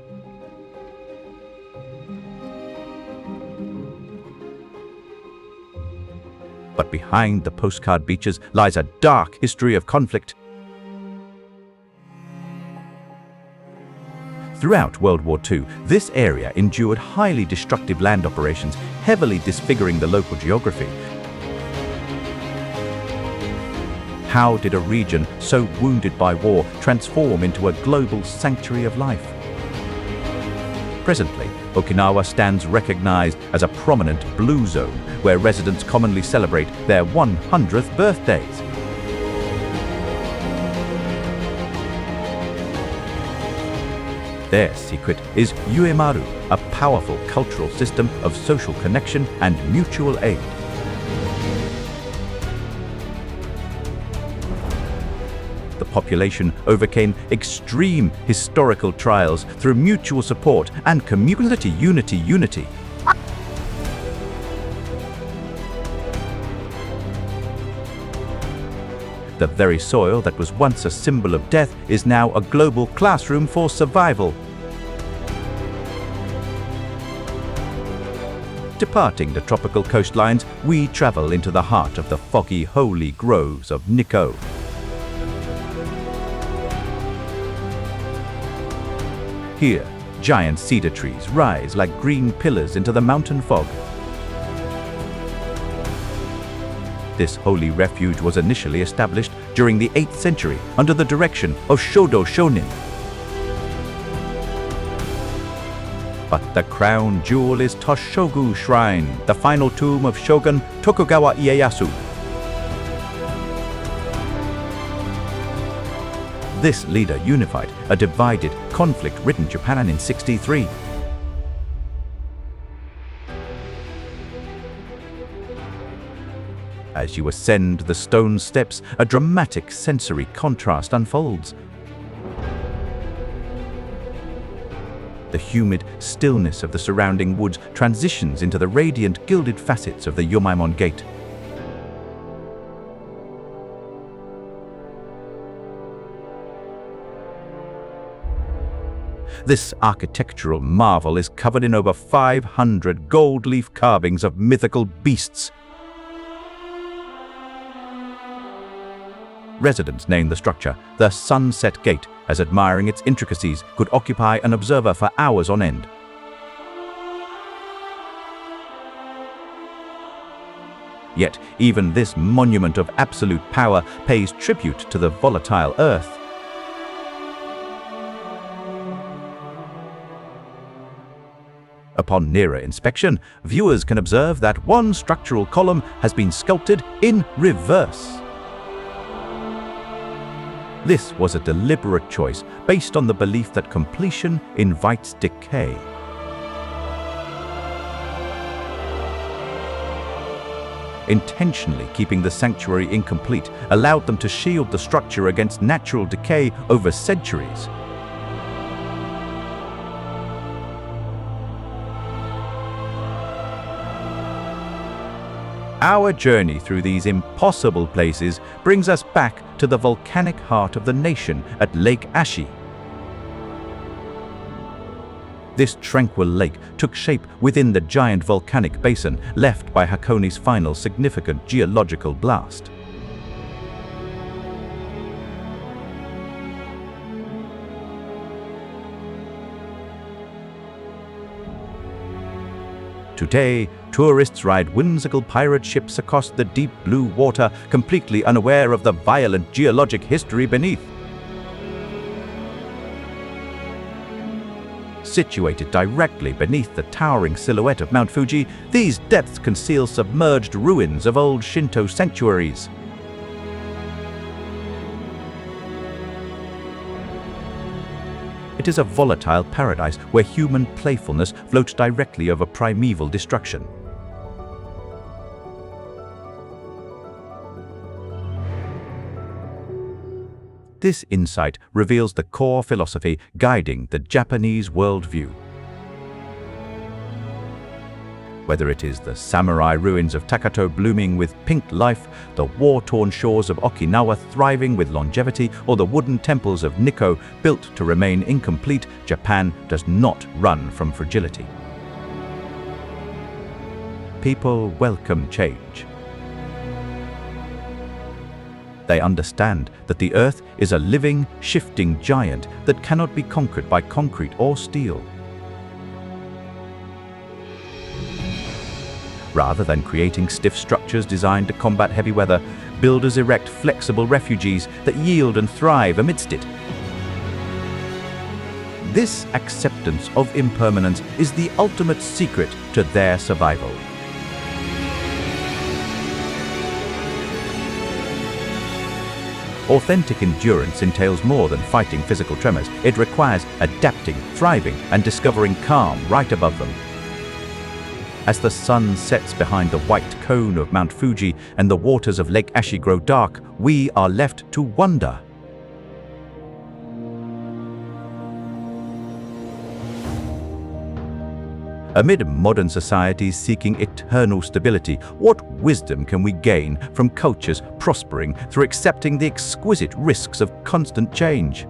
But behind the postcard beaches lies a dark history of conflict. Throughout World War II, this area endured highly destructive land operations, heavily disfiguring the local geography. How did a region so wounded by war transform into a global sanctuary of life? Presently, Okinawa stands recognized as a prominent blue zone where residents commonly celebrate their 100th birthdays. Their secret is Uemaru, a powerful cultural system of social connection and mutual aid. population overcame extreme historical trials through mutual support and community unity. The very soil that was once a symbol of death is now a global classroom for survival. Departing the tropical coastlines, we travel into the heart of the foggy, holy groves of Nikko. Here, giant cedar trees rise like green pillars into the mountain fog. This holy refuge was initially established during the 8th century under the direction of Shodo Shonin. But the crown jewel is Toshogu Shrine, the final tomb of Shogun Tokugawa Ieyasu. This leader unified a divided, conflict-ridden Japan in '63. As you ascend the stone steps, a dramatic sensory contrast unfolds. The humid stillness of the surrounding woods transitions into the radiant gilded facets of the Yomaimon Gate. This architectural marvel is covered in over 500 gold leaf carvings of mythical beasts. Residents named the structure the Sunset Gate, as admiring its intricacies could occupy an observer for hours on end. Yet even this monument of absolute power pays tribute to the volatile earth. Upon nearer inspection, viewers can observe that one structural column has been sculpted in reverse. This was a deliberate choice based on the belief that completion invites decay. Intentionally keeping the sanctuary incomplete allowed them to shield the structure against natural decay over centuries. Our journey through these impossible places brings us back to the volcanic heart of the nation at Lake Ashi. This tranquil lake took shape within the giant volcanic basin left by Hakone's final significant geological blast. Today, tourists ride whimsical pirate ships across the deep blue water, completely unaware of the violent geologic history beneath. Situated directly beneath the towering silhouette of Mount Fuji, these depths conceal submerged ruins of old Shinto sanctuaries. It is a volatile paradise where human playfulness floats directly over primeval destruction. This insight reveals the core philosophy guiding the Japanese worldview. Whether it is the samurai ruins of Takato blooming with pink life, the war-torn shores of Okinawa thriving with longevity, or the wooden temples of Nikko built to remain incomplete, Japan does not run from fragility. People welcome change. They understand that the earth is a living, shifting giant that cannot be conquered by concrete or steel. Rather than creating stiff structures designed to combat heavy weather, builders erect flexible refuges that yield and thrive amidst it. This acceptance of impermanence is the ultimate secret to their survival. Authentic endurance entails more than fighting physical tremors. It requires adapting, thriving, and discovering calm right above them. As the sun sets behind the white cone of Mount Fuji and the waters of Lake Ashi grow dark, we are left to wonder. Amid modern societies seeking eternal stability, what wisdom can we gain from cultures prospering through accepting the exquisite risks of constant change?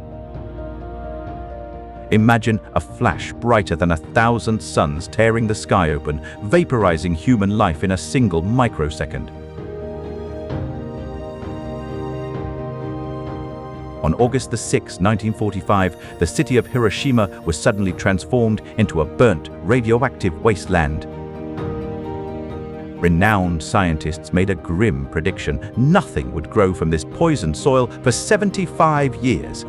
Imagine a flash brighter than 1,000 suns tearing the sky open, vaporizing human life in a single microsecond. On August 6, 1945, the city of Hiroshima was suddenly transformed into a burnt, radioactive wasteland. Renowned scientists made a grim prediction: nothing would grow from this poisoned soil for 75 years.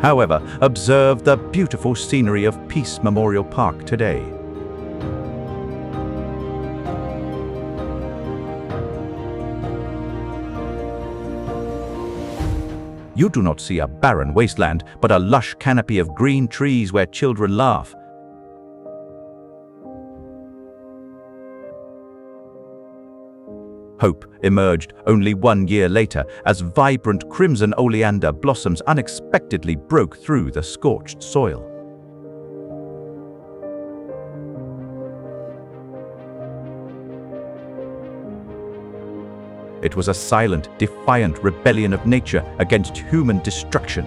However, observe the beautiful scenery of Peace Memorial Park today. You do not see a barren wasteland, but a lush canopy of green trees where children laugh. Hope emerged only 1 year later as vibrant crimson oleander blossoms unexpectedly broke through the scorched soil. It was a silent, defiant rebellion of nature against human destruction.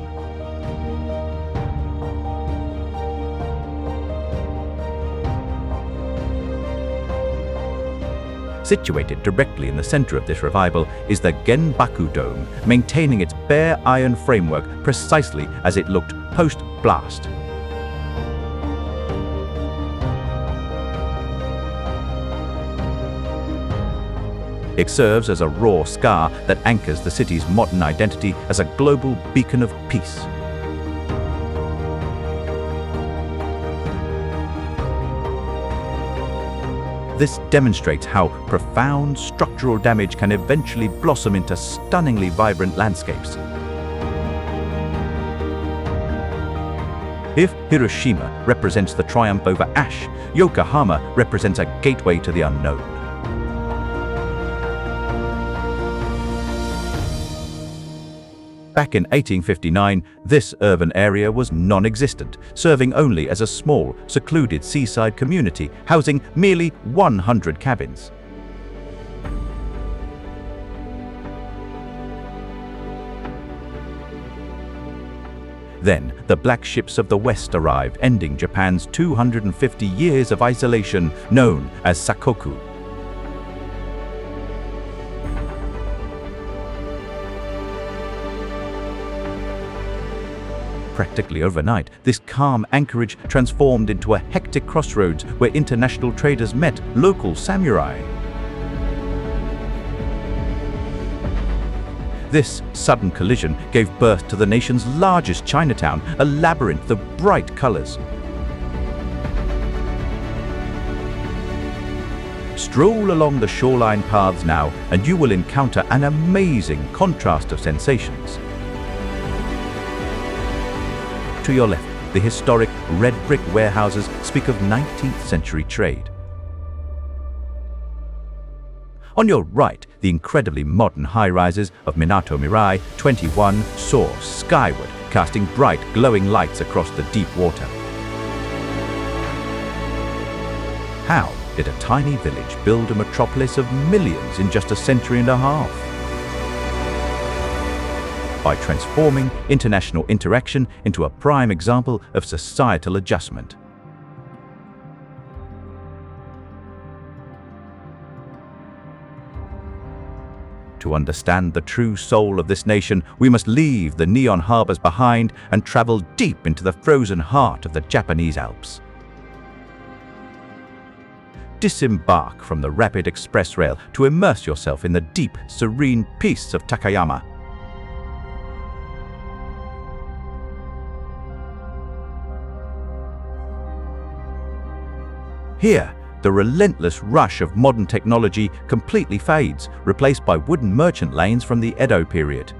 Situated directly in the center of this revival is the Genbaku Dome, maintaining its bare iron framework precisely as it looked post-blast. It serves as a raw scar that anchors the city's modern identity as a global beacon of peace. This demonstrates how profound structural damage can eventually blossom into stunningly vibrant landscapes. If Hiroshima represents the triumph over ash, Yokohama represents a gateway to the unknown. Back in 1859, this urban area was non-existent, serving only as a small, secluded seaside community housing merely 100 cabins. Then, the Black Ships of the West arrived, ending Japan's 250 years of isolation, known as Sakoku. Practically overnight, this calm anchorage transformed into a hectic crossroads where international traders met local samurai. This sudden collision gave birth to the nation's largest Chinatown, a labyrinth of bright colors. Stroll along the shoreline paths now, and you will encounter an amazing contrast of sensations. To your left, the historic red brick warehouses speak of 19th century trade. On your right, the incredibly modern high-rises of Minato Mirai 21 soar skyward, casting bright, glowing lights across the deep water. How did a tiny village build a metropolis of millions in just a century and a half? By transforming international interaction into a prime example of societal adjustment. To understand the true soul of this nation, we must leave the neon harbors behind and travel deep into the frozen heart of the Japanese Alps. Disembark from the rapid express rail to immerse yourself in the deep, serene peace of Takayama. Here, the relentless rush of modern technology completely fades, replaced by wooden merchant lanes from the Edo period.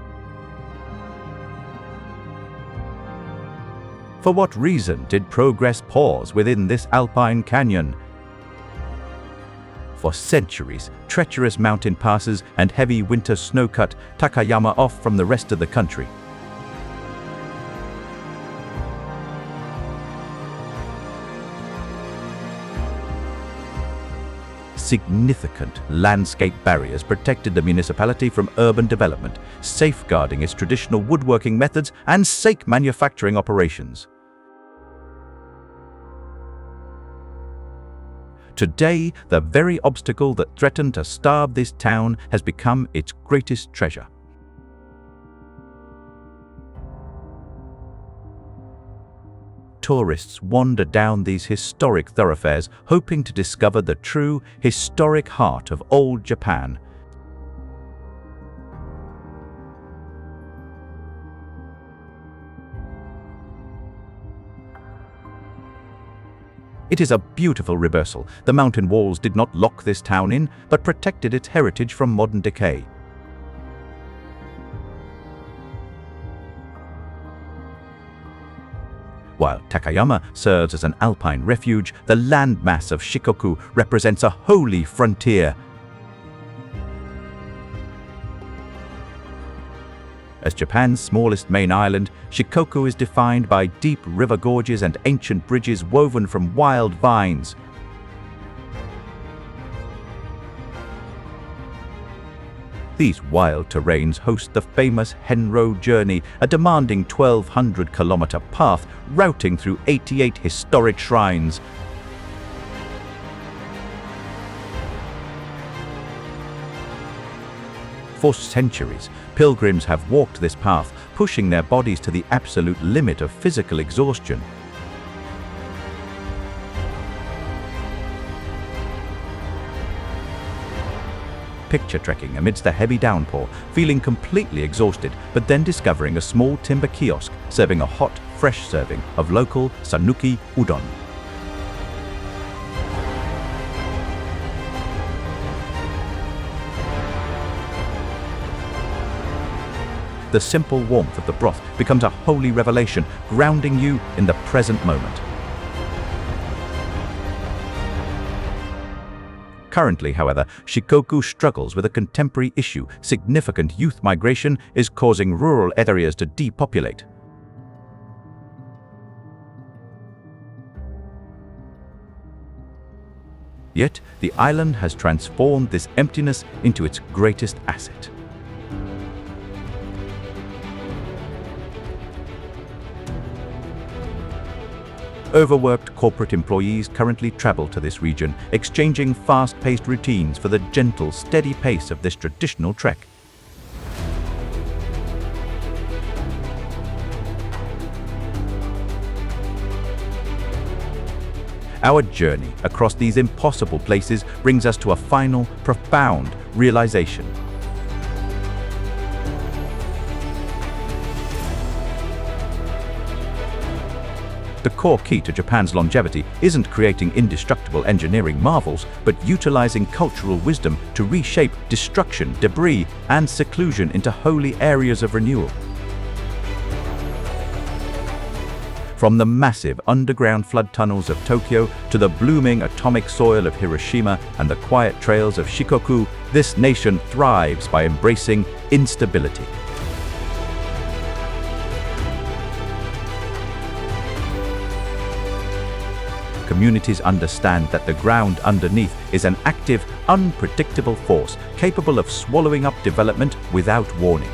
For what reason did progress pause within this alpine canyon? For centuries, treacherous mountain passes and heavy winter snow cut Takayama off from the rest of the country. Significant landscape barriers protected the municipality from urban development, safeguarding its traditional woodworking methods and sake manufacturing operations. Today, the very obstacle that threatened to starve this town has become its greatest treasure. Tourists wander down these historic thoroughfares, hoping to discover the true, historic heart of old Japan. It is a beautiful reversal. The mountain walls did not lock this town in, but protected its heritage from modern decay. While Takayama serves as an alpine refuge, the landmass of Shikoku represents a holy frontier. As Japan's smallest main island, Shikoku is defined by deep river gorges and ancient bridges woven from wild vines. These wild terrains host the famous Henro Journey, a demanding 1,200-kilometer path routing through 88 historic shrines. For centuries, pilgrims have walked this path, pushing their bodies to the absolute limit of physical exhaustion. Picture trekking amidst the heavy downpour, feeling completely exhausted, but then discovering a small timber kiosk serving a hot, fresh serving of local Sanuki udon. The simple warmth of the broth becomes a holy revelation, grounding you in the present moment. Currently, however, Shikoku struggles with a contemporary issue. Significant youth migration is causing rural areas to depopulate. Yet, the island has transformed this emptiness into its greatest asset. Overworked corporate employees currently travel to this region, exchanging fast-paced routines for the gentle, steady pace of this traditional trek. Our journey across these impossible places brings us to a final, profound realization. The core key to Japan's longevity isn't creating indestructible engineering marvels, but utilizing cultural wisdom to reshape destruction, debris, and seclusion into holy areas of renewal. From the massive underground flood tunnels of Tokyo to the blooming atomic soil of Hiroshima and the quiet trails of Shikoku, this nation thrives by embracing instability. Communities understand that the ground underneath is an active, unpredictable force capable of swallowing up development without warning.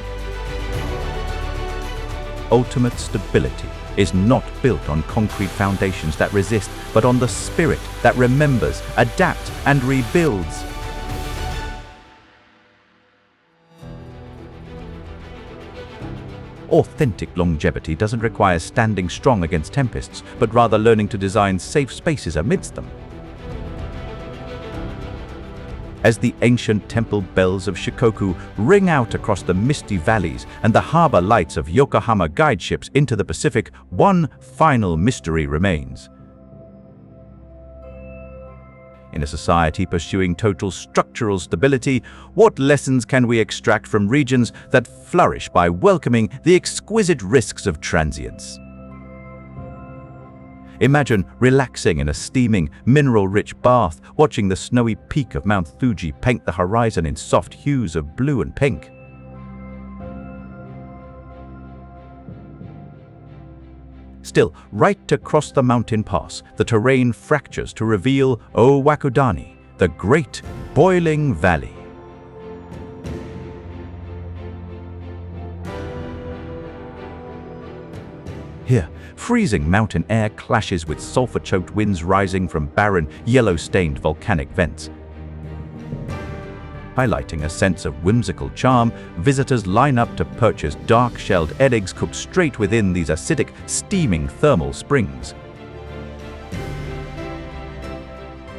Ultimate stability is not built on concrete foundations that resist, but on the spirit that remembers, adapts, and rebuilds. Authentic longevity doesn't require standing strong against tempests, but rather learning to design safe spaces amidst them. As the ancient temple bells of Shikoku ring out across the misty valleys and the harbor lights of Yokohama guide ships into the Pacific, one final mystery remains. In a society pursuing total structural stability, what lessons can we extract from regions that flourish by welcoming the exquisite risks of transience? Imagine relaxing in a steaming, mineral-rich bath, watching the snowy peak of Mount Fuji paint the horizon in soft hues of blue and pink. Still, right across the mountain pass, the terrain fractures to reveal Owakudani, the Great Boiling Valley. Here, freezing mountain air clashes with sulfur-choked winds rising from barren, yellow-stained volcanic vents. Highlighting a sense of whimsical charm, visitors line up to purchase dark-shelled eggs cooked straight within these acidic, steaming thermal springs.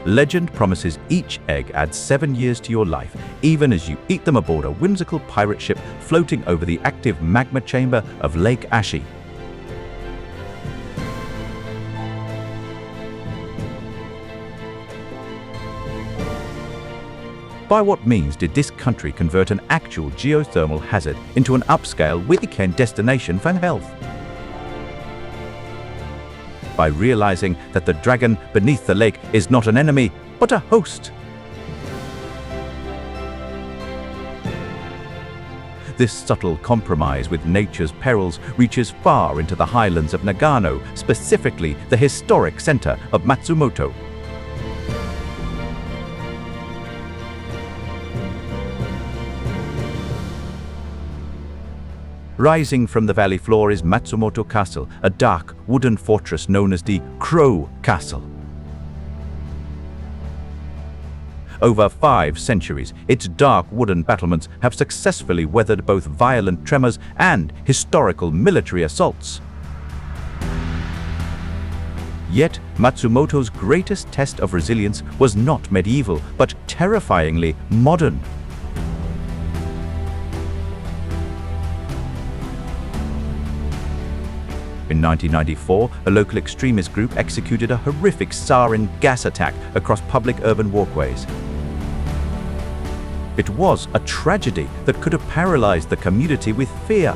Legend promises each egg adds 7 years to your life, even as you eat them aboard a whimsical pirate ship floating over the active magma chamber of Lake Ashi. By what means did this country convert an actual geothermal hazard into an upscale weekend destination for health? By realizing that the dragon beneath the lake is not an enemy, but a host. This subtle compromise with nature's perils reaches far into the highlands of Nagano, specifically the historic center of Matsumoto. Rising from the valley floor is Matsumoto Castle, a dark, wooden fortress known as the Crow Castle. Over 5 centuries, its dark wooden battlements have successfully weathered both violent tremors and historical military assaults. Yet, Matsumoto's greatest test of resilience was not medieval, but terrifyingly modern. In 1994, a local extremist group executed a horrific sarin gas attack across public urban walkways. It was a tragedy that could have paralyzed the community with fear.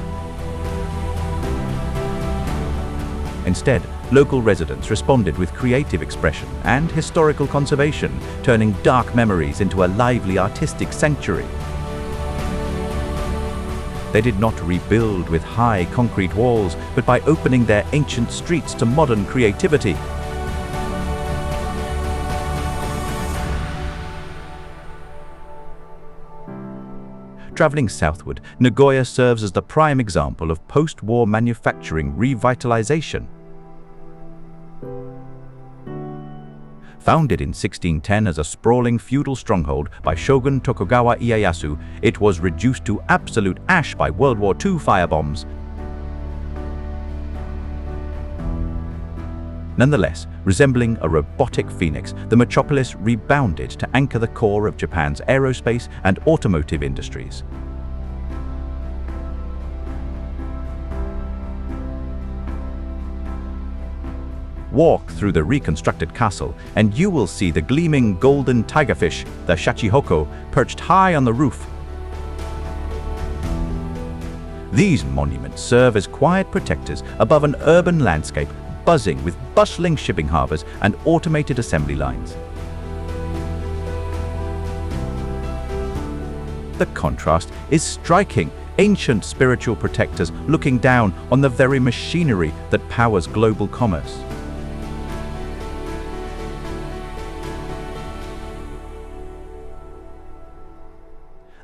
Instead, local residents responded with creative expression and historical conservation, turning dark memories into a lively artistic sanctuary. They did not rebuild with high concrete walls, but by opening their ancient streets to modern creativity. Traveling southward, Nagoya serves as the prime example of post-war manufacturing revitalization. Founded in 1610 as a sprawling feudal stronghold by Shogun Tokugawa Ieyasu, it was reduced to absolute ash by World War II firebombs. Nonetheless, resembling a robotic phoenix, the metropolis rebounded to anchor the core of Japan's aerospace and automotive industries. Walk through the reconstructed castle, and you will see the gleaming golden tigerfish, the shachihoko, perched high on the roof. These monuments serve as quiet protectors above an urban landscape buzzing with bustling shipping harbors and automated assembly lines. The contrast is striking. Ancient spiritual protectors looking down on the very machinery that powers global commerce.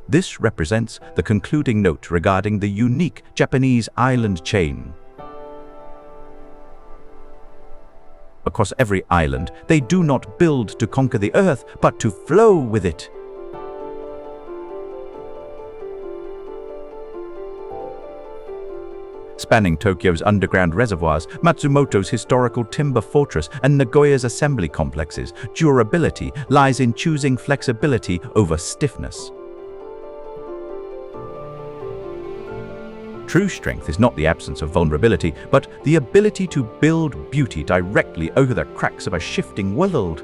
This represents the concluding note regarding the unique Japanese island chain. Across every island, they do not build to conquer the earth, but to flow with it. Spanning Tokyo's underground reservoirs, Matsumoto's historical timber fortress, and Nagoya's assembly complexes, durability lies in choosing flexibility over stiffness. True strength is not the absence of vulnerability, but the ability to build beauty directly over the cracks of a shifting world.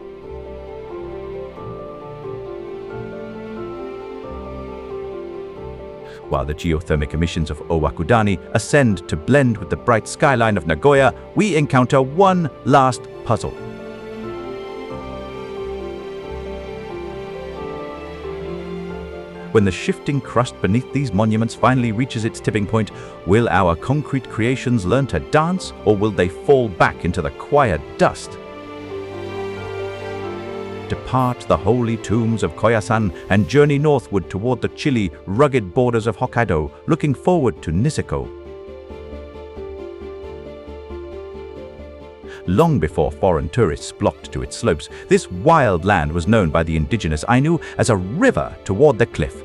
While the geothermic emissions of Owakudani ascend to blend with the bright skyline of Nagoya, we encounter one last puzzle. When the shifting crust beneath these monuments finally reaches its tipping point, will our concrete creations learn to dance, or will they fall back into the quiet dust? depart the holy tombs of Koyasan and journey northward toward the chilly, rugged borders of Hokkaido, looking forward to Niseko. Long before foreign tourists flocked to its slopes, this wild land was known by the indigenous Ainu as a river toward the cliff.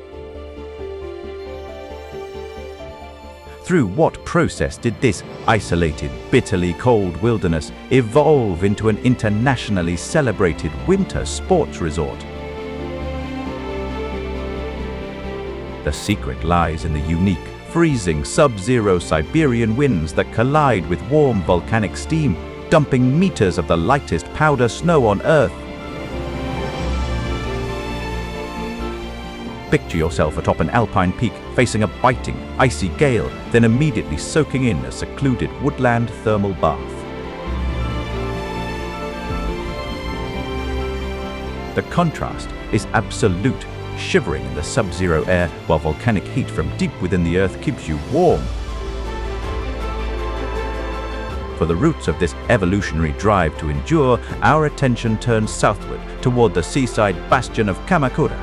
Through what process did this isolated, bitterly cold wilderness evolve into an internationally celebrated winter sports resort? The secret lies in the unique, freezing, sub-zero Siberian winds that collide with warm volcanic steam, dumping meters of the lightest powder snow on Earth. Picture yourself atop an alpine peak facing a biting, icy gale, then immediately soaking in a secluded woodland thermal bath. The contrast is absolute, shivering in the sub-zero air while volcanic heat from deep within the Earth keeps you warm. For the roots of this evolutionary drive to endure, our attention turns southward toward the seaside bastion of Kamakura.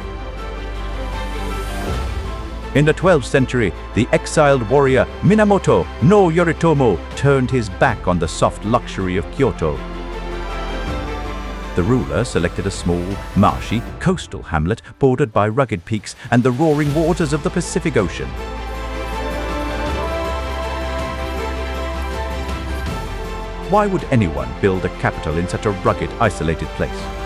In the 12th century, the exiled warrior Minamoto no Yoritomo turned his back on the soft luxury of Kyoto. The ruler selected a small, marshy, coastal hamlet bordered by rugged peaks and the roaring waters of the Pacific Ocean. Why would anyone build a capital in such a rugged, isolated place?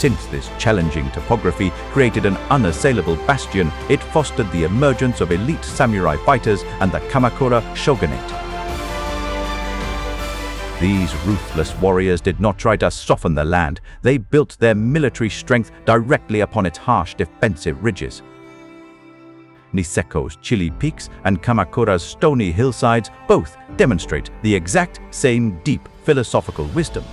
Since this challenging topography created an unassailable bastion, it fostered the emergence of elite samurai fighters and the Kamakura shogunate. These ruthless warriors did not try to soften the land. They built their military strength directly upon its harsh defensive ridges. Niseko's chilly peaks and Kamakura's stony hillsides both demonstrate the exact same deep philosophical wisdom.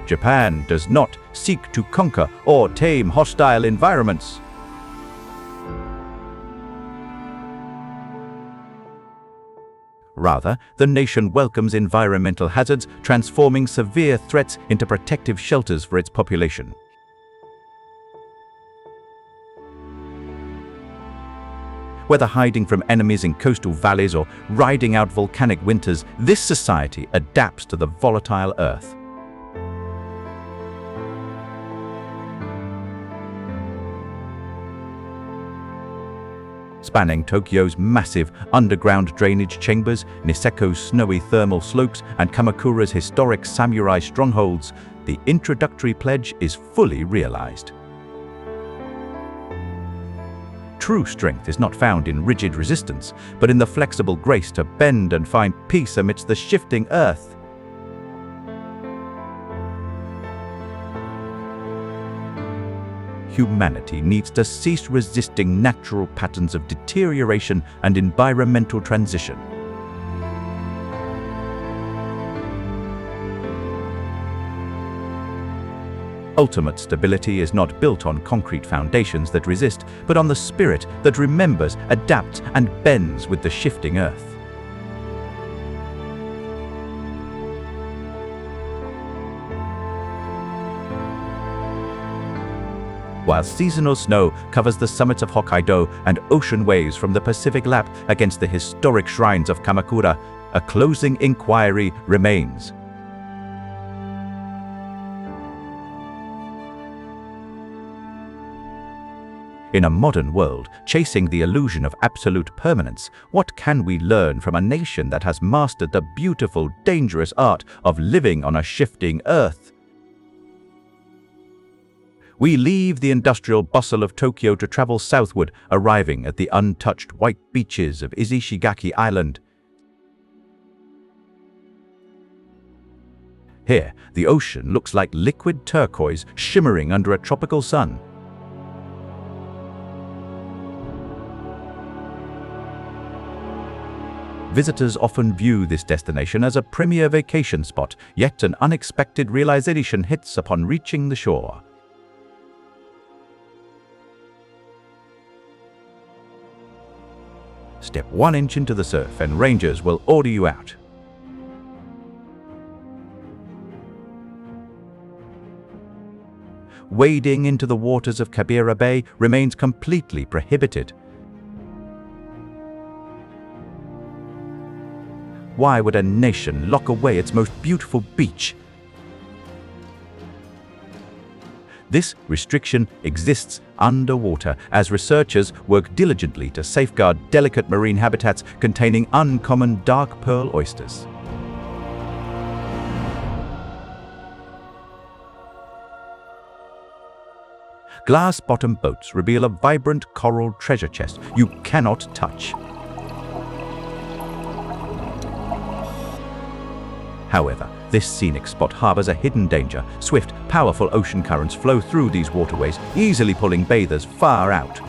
Japan does not seek to conquer or tame hostile environments. Rather, the nation welcomes environmental hazards, transforming severe threats into protective shelters for its population. Whether hiding from enemies in coastal valleys or riding out volcanic winters, this society adapts to the volatile Earth. Spanning Tokyo's massive underground drainage chambers, Niseko's snowy thermal slopes, and Kamakura's historic samurai strongholds, the introductory pledge is fully realized. True strength is not found in rigid resistance, but in the flexible grace to bend and find peace amidst the shifting Earth. Humanity needs to cease resisting natural patterns of deterioration and environmental transition. Ultimate stability is not built on concrete foundations that resist, but on the spirit that remembers, adapts, and bends with the shifting Earth. While seasonal snow covers the summits of Hokkaido and ocean waves from the Pacific lap against the historic shrines of Kamakura, a closing inquiry remains. In a modern world, chasing the illusion of absolute permanence, what can we learn from a nation that has mastered the beautiful, dangerous art of living on a shifting Earth? We leave the industrial bustle of Tokyo to travel southward, arriving at the untouched white beaches of Izishigaki Island. Here, the ocean looks like liquid turquoise shimmering under a tropical sun. Visitors often view this destination as a premier vacation spot, yet an unexpected realization hits upon reaching the shore. Step 1 inch into the surf and rangers will order you out. Wading into the waters of Kabira Bay remains completely prohibited. Why would a nation lock away its most beautiful beach? This restriction exists underwater as researchers work diligently to safeguard delicate marine habitats containing uncommon dark pearl oysters. Glass-bottom boats reveal a vibrant coral treasure chest you cannot touch. However, this scenic spot harbors a hidden danger. Swift, powerful ocean currents flow through these waterways, easily pulling bathers far out.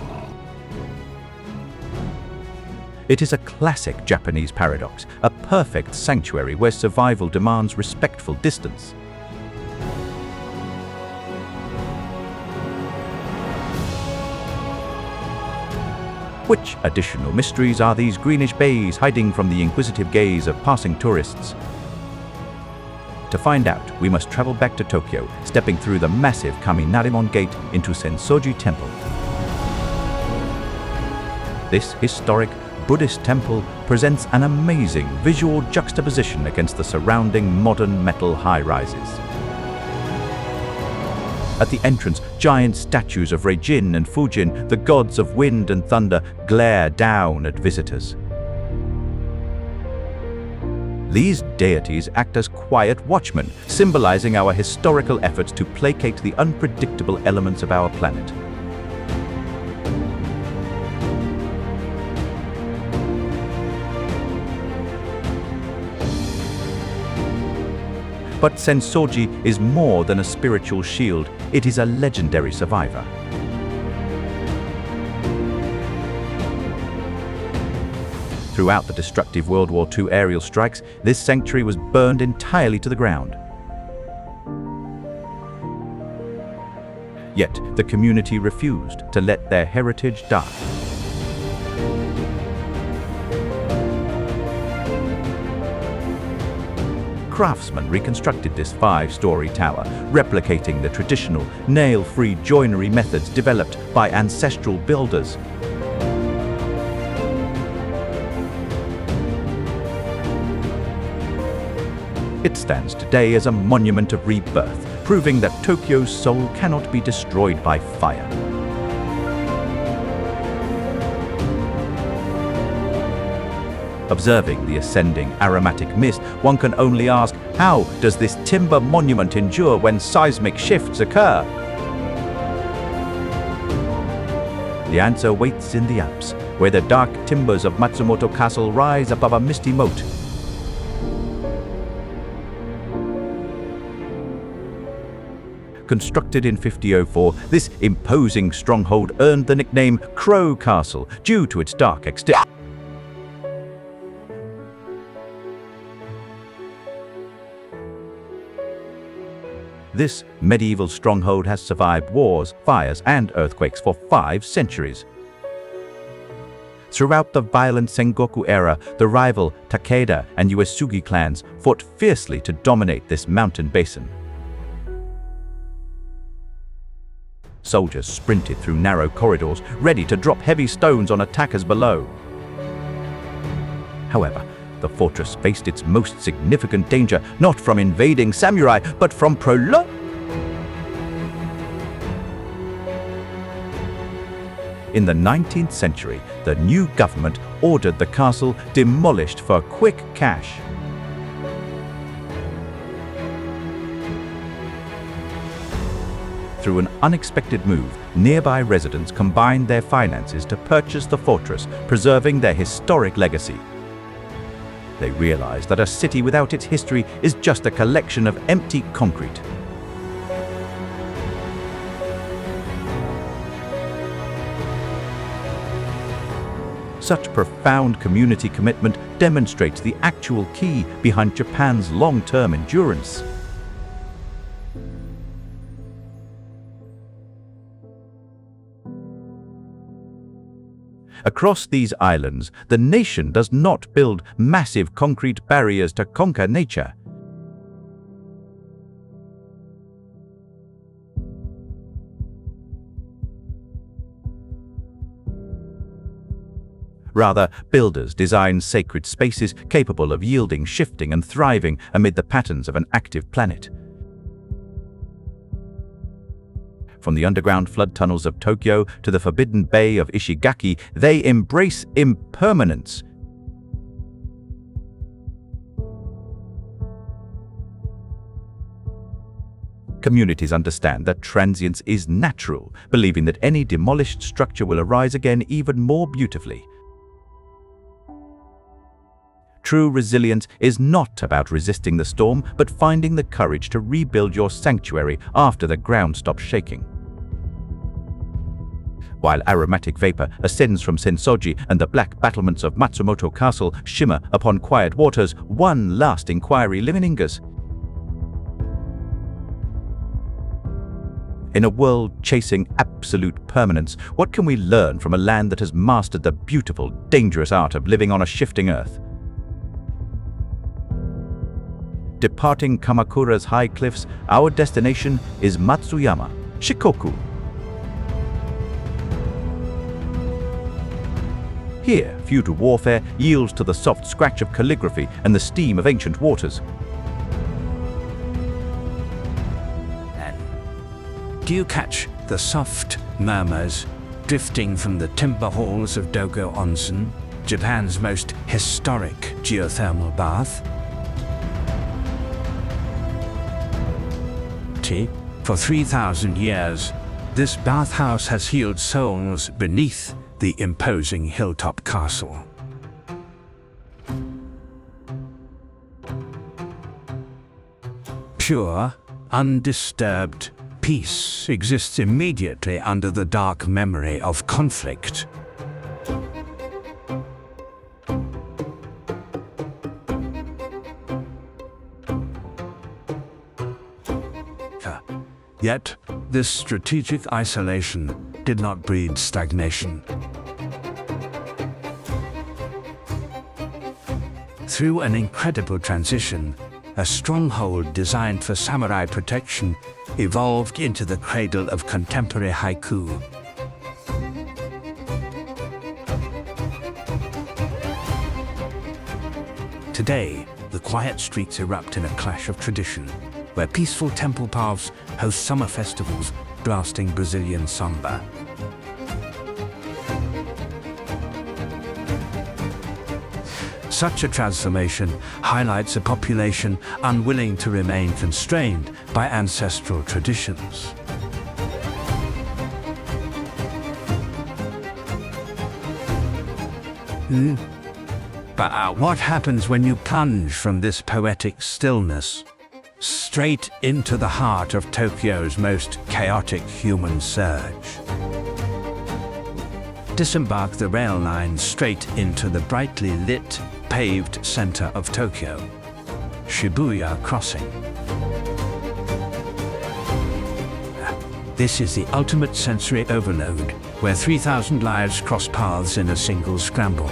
It is a classic Japanese paradox, a perfect sanctuary where survival demands respectful distance. Which additional mysteries are these greenish bays hiding from the inquisitive gaze of passing tourists? To find out, we must travel back to Tokyo, stepping through the massive Kaminarimon Gate into Sensoji Temple. This historic Buddhist temple presents an amazing visual juxtaposition against the surrounding modern metal high-rises. At the entrance, giant statues of Reijin and Fujin, the gods of wind and thunder, glare down at visitors. These deities act as quiet watchmen, symbolizing our historical efforts to placate the unpredictable elements of our planet. But Sensoji is more than a spiritual shield, it is a legendary survivor. Throughout the destructive World War II aerial strikes, this sanctuary was burned entirely to the ground. Yet, the community refused to let their heritage die. Craftsmen reconstructed this 5-story tower, replicating the traditional nail-free joinery methods developed by ancestral builders. It stands today as a monument of rebirth, proving that Tokyo's soul cannot be destroyed by fire. Observing the ascending aromatic mist, one can only ask, how does this timber monument endure when seismic shifts occur? The answer waits in the Alps, where the dark timbers of Matsumoto Castle rise above a misty moat. Constructed in 5004, this imposing stronghold earned the nickname Crow Castle due to its dark exterior. This medieval stronghold has survived wars, fires, and earthquakes for 5 centuries. Throughout the violent Sengoku era, the rival Takeda and Uesugi clans fought fiercely to dominate this mountain basin. Soldiers sprinted through narrow corridors, ready to drop heavy stones on attackers below. However, the fortress faced its most significant danger not from invading samurai, but from In the 19th century, the new government ordered the castle demolished for quick cash. Through an unexpected move, nearby residents combined their finances to purchase the fortress, preserving their historic legacy. They realized that a city without its history is just a collection of empty concrete. Such profound community commitment demonstrates the actual key behind Japan's long-term endurance. Across these islands, the nation does not build massive concrete barriers to conquer nature. Rather, builders design sacred spaces capable of yielding, shifting, and thriving amid the patterns of an active planet. From the underground flood tunnels of Tokyo to the forbidden bay of Ishigaki, they embrace impermanence. Communities understand that transience is natural, believing that any demolished structure will arise again even more beautifully. True resilience is not about resisting the storm, but finding the courage to rebuild your sanctuary after the ground stops shaking. While aromatic vapor ascends from Sensoji and the black battlements of Matsumoto Castle shimmer upon quiet waters, one last inquiry lingers. In a world chasing absolute permanence, what can we learn from a land that has mastered the beautiful, dangerous art of living on a shifting earth? Departing Kamakura's high cliffs, our destination is Matsuyama, Shikoku. Here, feudal warfare yields to the soft scratch of calligraphy and the steam of ancient waters. Do you catch the soft murmurs drifting from the timber halls of Dogo Onsen, Japan's most historic geothermal bath? For 3,000 years, this bathhouse has healed souls beneath the imposing hilltop castle. Pure, undisturbed peace exists immediately under the dark memory of conflict. Yet, this strategic isolation did not breed stagnation. Through an incredible transition, a stronghold designed for samurai protection evolved into the cradle of contemporary haiku. Today, the quiet streets erupt in a clash of tradition, where peaceful temple paths host summer festivals blasting Brazilian samba. Such a transformation highlights a population unwilling to remain constrained by ancestral traditions. But what happens when you plunge from this poetic stillness straight into the heart of Tokyo's most chaotic human surge? Disembark the rail line straight into the brightly lit, paved center of Tokyo, Shibuya Crossing. This is the ultimate sensory overload, where 3,000 lives cross paths in a single scramble.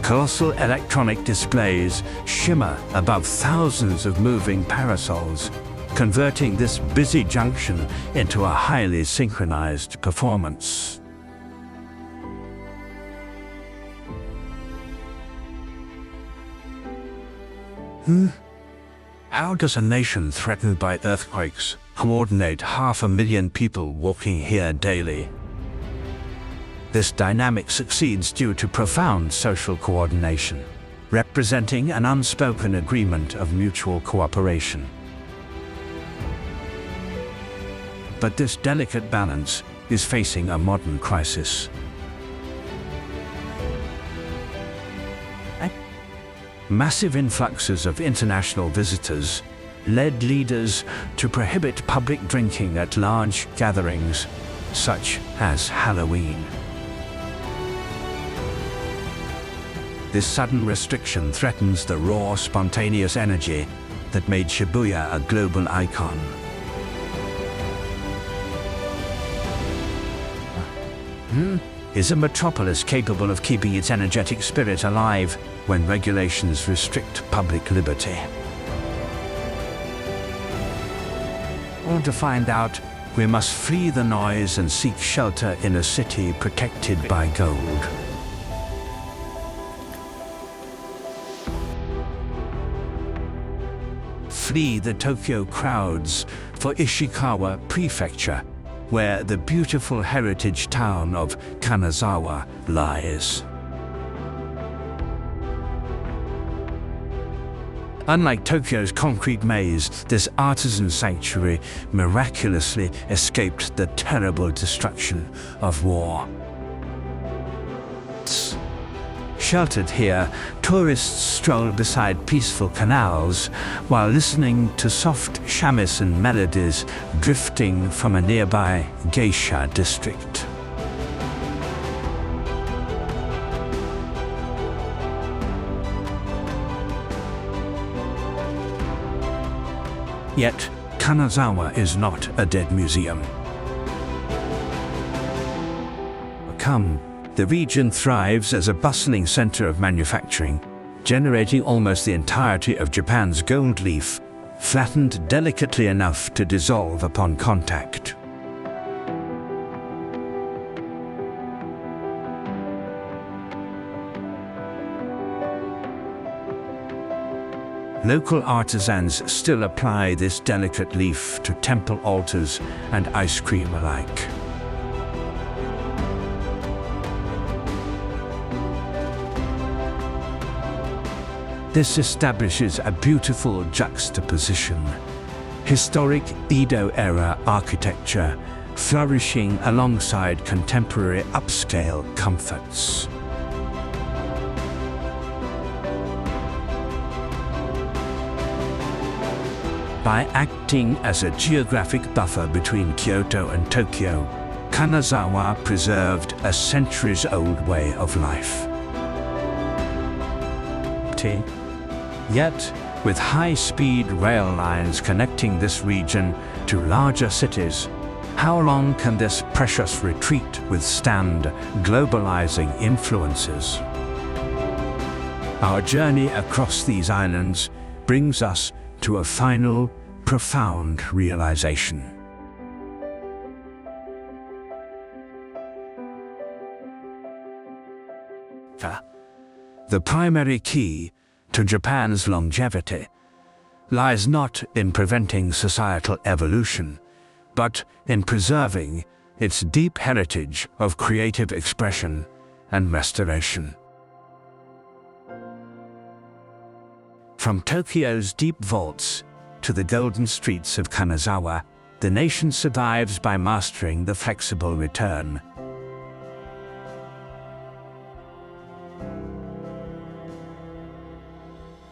Colossal electronic displays shimmer above thousands of moving parasols, converting this busy junction into a highly synchronized performance. How does a nation threatened by earthquakes coordinate 500,000 people walking here daily? This dynamic succeeds due to profound social coordination, representing an unspoken agreement of mutual cooperation. But this delicate balance is facing a modern crisis. Massive influxes of international visitors led leaders to prohibit public drinking at large gatherings, such as Halloween. This sudden restriction threatens the raw, spontaneous energy that made Shibuya a global icon. is a metropolis capable of keeping its energetic spirit alive when regulations restrict public liberty. Or to find out, we must flee the noise and seek shelter in a city protected by gold. Flee the Tokyo crowds for Ishikawa Prefecture, where the beautiful heritage town of Kanazawa lies. Unlike Tokyo's concrete maze, this artisan sanctuary miraculously escaped the terrible destruction of war. Sheltered here, tourists stroll beside peaceful canals while listening to soft shamisen melodies drifting from a nearby geisha district. Yet, Kanazawa is not a dead museum. Come, the region thrives as a bustling center of manufacturing, generating almost the entirety of Japan's gold leaf, flattened delicately enough to dissolve upon contact. Local artisans still apply this delicate leaf to temple altars and ice cream alike. This establishes a beautiful juxtaposition. Historic Edo-era architecture flourishing alongside contemporary upscale comforts. By acting as a geographic buffer between Kyoto and Tokyo, Kanazawa preserved a centuries-old way of life. Yet, with high-speed rail lines connecting this region to larger cities, how long can this precious retreat withstand globalizing influences? Our journey across these islands brings us to a final, profound realization. The primary key to Japan's longevity lies not in preventing societal evolution, but in preserving its deep heritage of creative expression and restoration. From Tokyo's deep vaults to the golden streets of Kanazawa, the nation survives by mastering the flexible return.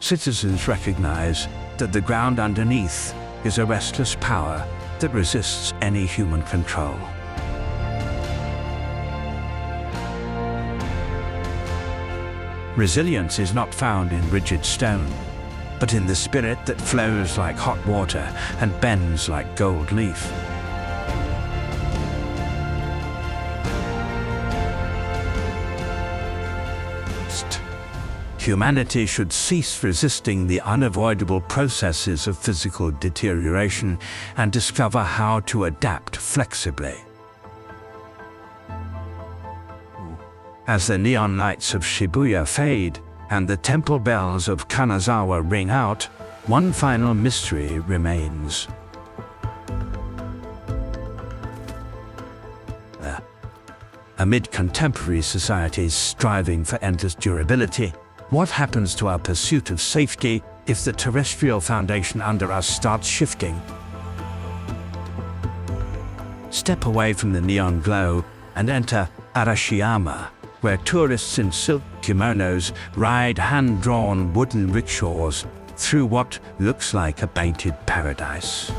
Citizens recognize that the ground underneath is a restless power that resists any human control. Resilience is not found in rigid stone, but in the spirit that flows like hot water and bends like gold leaf. Humanity should cease resisting the unavoidable processes of physical deterioration and discover how to adapt flexibly. As the neon lights of Shibuya fade and the temple bells of Kanazawa ring out, one final mystery remains. Amid contemporary societies striving for endless durability, what happens to our pursuit of safety if the terrestrial foundation under us starts shifting? Step away from the neon glow and enter Arashiyama, where tourists in silk kimonos ride hand-drawn wooden rickshaws through what looks like a painted paradise.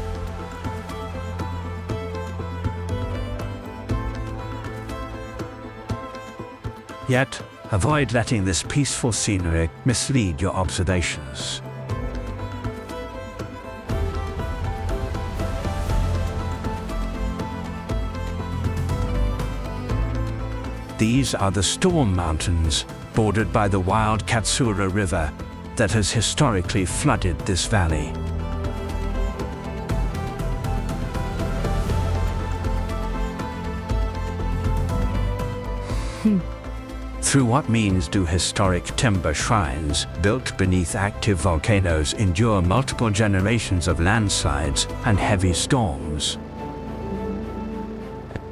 Yet, avoid letting this peaceful scenery mislead your observations. These are the Storm Mountains, bordered by the wild Katsura River that has historically flooded this valley. Through what means do historic timber shrines, built beneath active volcanoes, endure multiple generations of landslides and heavy storms?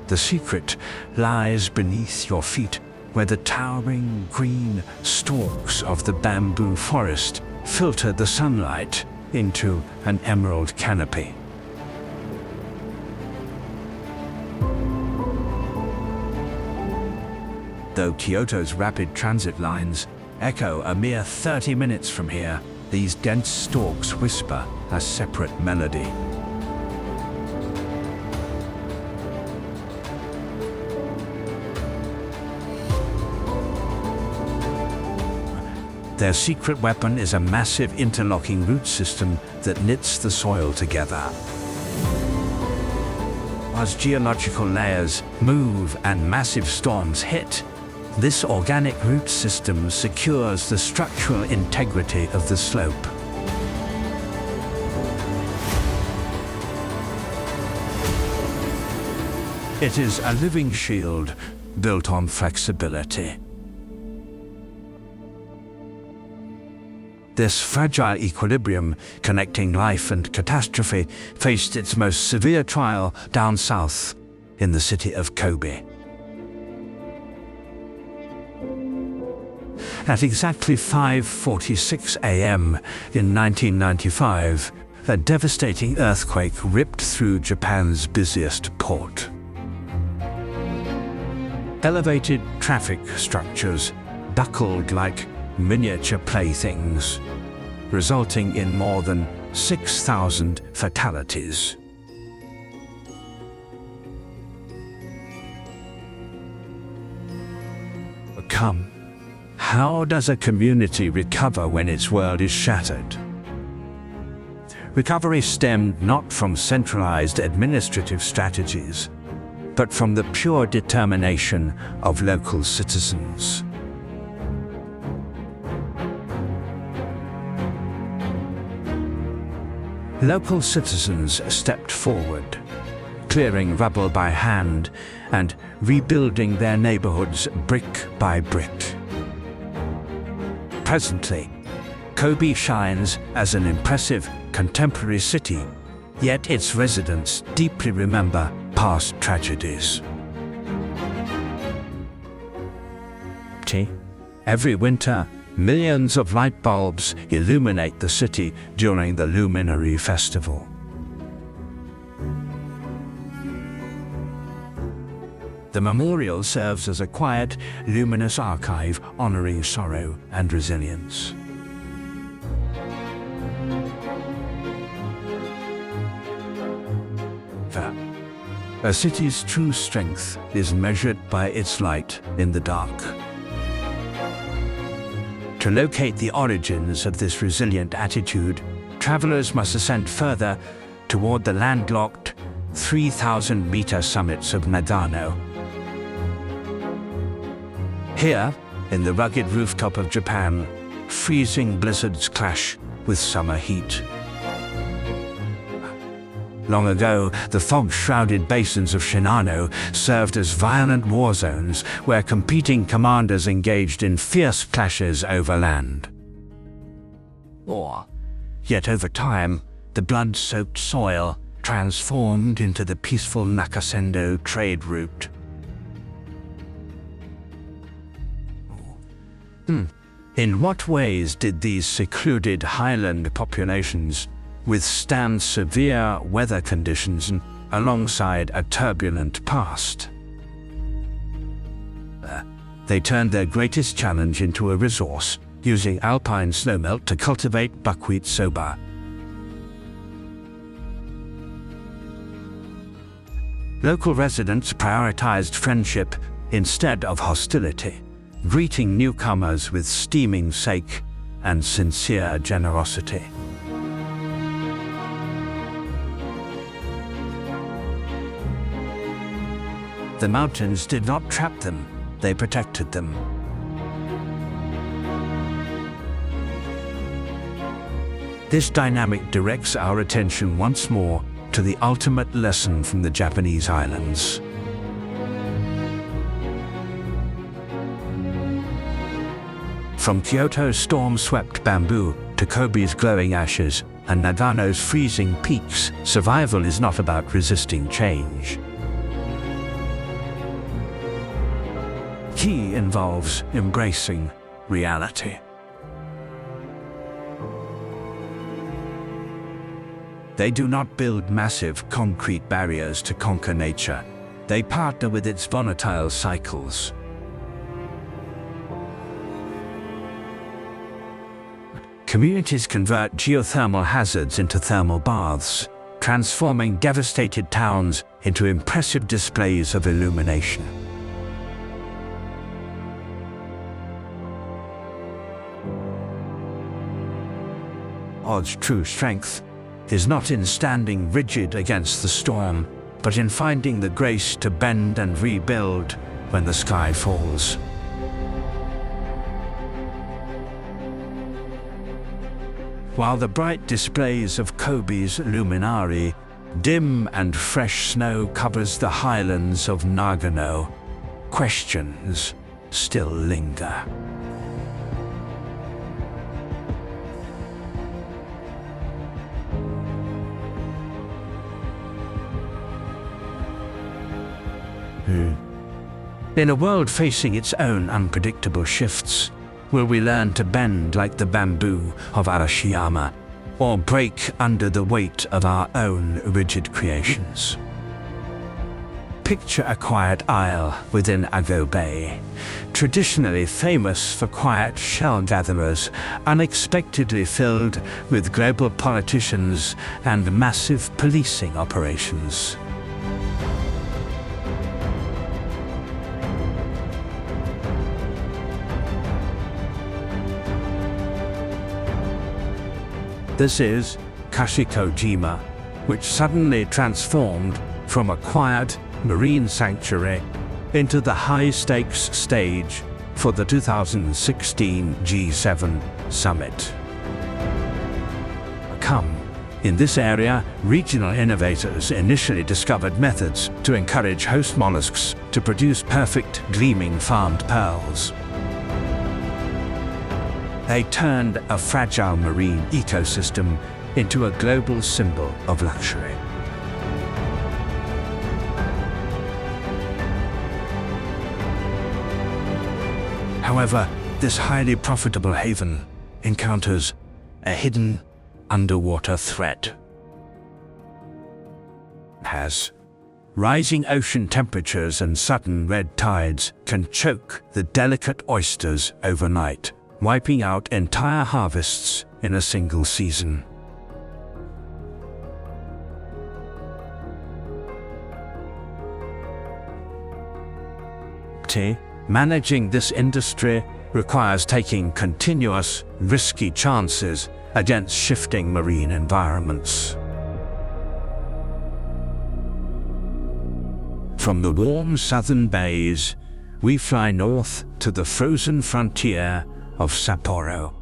The secret lies beneath your feet, where the towering green stalks of the bamboo forest filter the sunlight into an emerald canopy. Though Kyoto's rapid transit lines echo a mere 30 minutes from here, these dense stalks whisper a separate melody. Their secret weapon is a massive interlocking root system that knits the soil together. As geological layers move and massive storms hit, this organic root system secures the structural integrity of the slope. It is a living shield built on flexibility. This fragile equilibrium connecting life and catastrophe faced its most severe trial down south in the city of Kobe. At exactly 5:46 a.m. in 1995, a devastating earthquake ripped through Japan's busiest port. Elevated traffic structures buckled like miniature playthings, resulting in more than 6,000 fatalities. Come, how does a community recover when its world is shattered? Recovery stemmed not from centralized administrative strategies, but from the pure determination of local citizens. Local citizens stepped forward, clearing rubble by hand and rebuilding their neighborhoods brick by brick. Presently, Kobe shines as an impressive contemporary city, yet its residents deeply remember past tragedies. Every winter, millions of light bulbs illuminate the city during the Luminary Festival. The memorial serves as a quiet, luminous archive honoring sorrow and resilience. A city's true strength is measured by its light in the dark. To locate the origins of this resilient attitude, travelers must ascend further toward the landlocked 3,000-meter summits of Nagano. Here, in the rugged rooftop of Japan, freezing blizzards clash with summer heat. Long ago, the fog-shrouded basins of Shinano served as violent war zones where competing commanders engaged in fierce clashes over land. Yet over time, the blood-soaked soil transformed into the peaceful Nakasendo trade route. In what ways did these secluded highland populations withstand severe weather conditions alongside a turbulent past? They turned their greatest challenge into a resource, using alpine snowmelt to cultivate buckwheat soba. Local residents prioritized friendship instead of hostility, greeting newcomers with steaming sake and sincere generosity. The mountains did not trap them. they protected them. This dynamic directs our attention once more to the ultimate lesson from the Japanese islands. From Kyoto's storm-swept bamboo to Kobe's glowing ashes and Nagano's freezing peaks, survival is not about resisting change. Key involves embracing reality. They do not build massive concrete barriers to conquer nature. They partner with its volatile cycles. Communities convert geothermal hazards into thermal baths, transforming devastated towns into impressive displays of illumination. Od's true strength is not in standing rigid against the storm, but in finding the grace to bend and rebuild when the sky falls. While the bright displays of Kobe's luminari, dim and fresh snow covers the highlands of Nagano, questions still linger. In a world facing its own unpredictable shifts, will we learn to bend like the bamboo of Arashiyama, or break under the weight of our own rigid creations? Picture a quiet isle within Ago Bay, traditionally famous for quiet shell gatherers, unexpectedly filled with global politicians and massive policing operations. This is Kashikojima, which suddenly transformed from a quiet marine sanctuary into the high-stakes stage for the 2016 G7 summit. In this area, regional innovators initially discovered methods to encourage host mollusks to produce perfect, gleaming farmed pearls. They turned a fragile marine ecosystem into a global symbol of luxury. However, this highly profitable haven encounters a hidden underwater threat. Rising ocean temperatures and sudden red tides can choke the delicate oysters overnight, wiping out entire harvests in a single season. Managing this industry requires taking continuous, risky chances against shifting marine environments. From the warm southern bays, we fly north to the frozen frontier of Sapporo.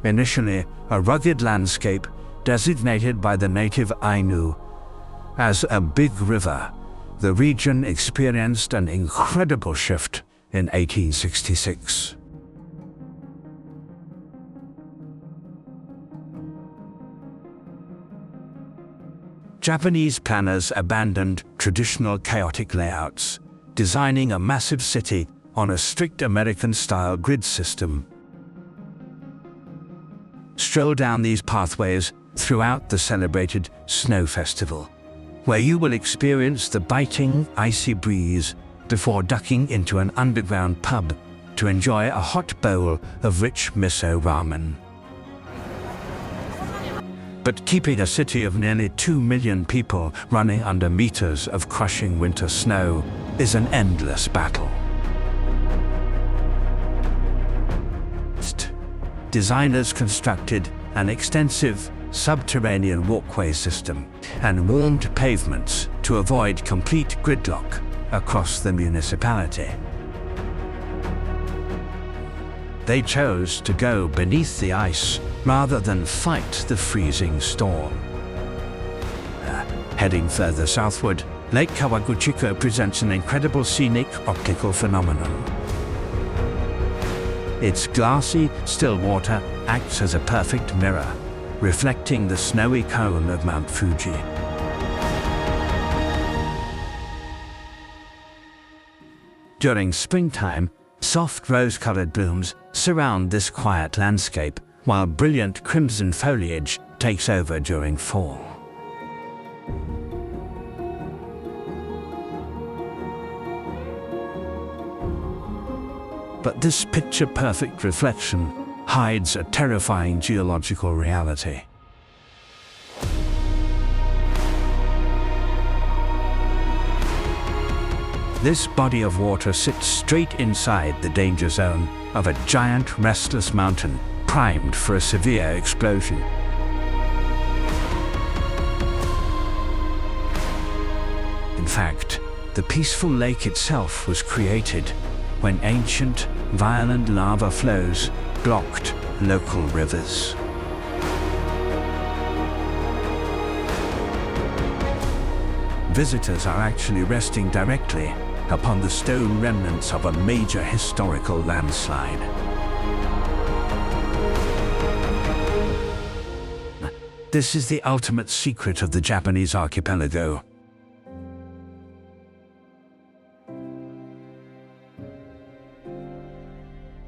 Initially a rugged landscape designated by the native Ainu as a big river, the region experienced an incredible shift in 1866. Japanese planners abandoned traditional chaotic layouts, designing a massive city on a strict American-style grid system. Stroll down these pathways throughout the celebrated Snow Festival, where you will experience the biting, icy breeze before ducking into an underground pub to enjoy a hot bowl of rich miso ramen. But keeping a city of nearly 2 million people running under meters of crushing winter snow is an endless battle. Designers constructed an extensive subterranean walkway system and warmed pavements to avoid complete gridlock, across the municipality. They chose to go beneath the ice rather than fight the freezing storm. Heading further southward, Lake Kawaguchiko presents an incredible scenic optical phenomenon. Its glassy, still water acts as a perfect mirror, reflecting the snowy cone of Mount Fuji. During springtime, soft rose-colored blooms surround this quiet landscape, while brilliant crimson foliage takes over during fall. But this picture-perfect reflection hides a terrifying geological reality. This body of water sits straight inside the danger zone of a giant restless mountain primed for a severe explosion. In fact, the peaceful lake itself was created when ancient, violent lava flows blocked local rivers. Visitors are actually resting directly upon the stone remnants of a major historical landslide. This is the ultimate secret of the Japanese archipelago.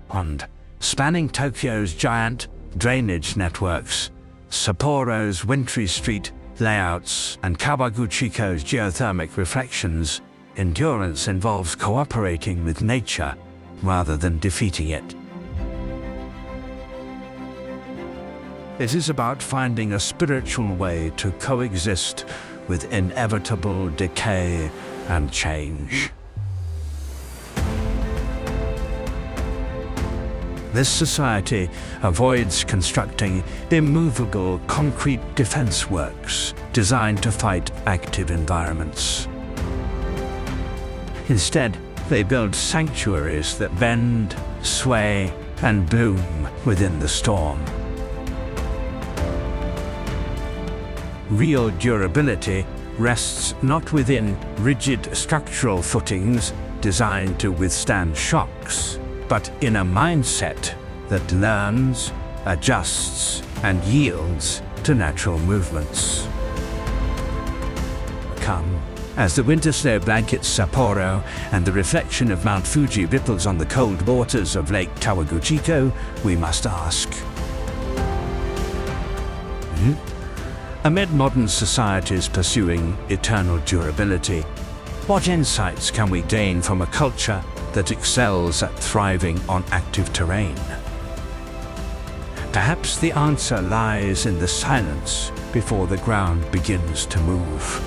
Pond, spanning Tokyo's giant drainage networks, Sapporo's wintry street layouts, and Kawaguchiko's geothermic reflections, endurance involves cooperating with nature rather than defeating it. It is about finding a spiritual way to coexist with inevitable decay and change. This society avoids constructing immovable concrete defense works designed to fight active environments. Instead, they build sanctuaries that bend, sway, and bloom within the storm. Real durability rests not within rigid structural footings designed to withstand shocks, but in a mindset that learns, adjusts, and yields to natural movements. Come, as the winter snow blankets Sapporo and the reflection of Mount Fuji ripples on the cold waters of Lake Kawaguchiko, we must ask. Amid modern societies pursuing eternal durability, what insights can we gain from a culture that excels at thriving on active terrain? Perhaps the answer lies in the silence before the ground begins to move.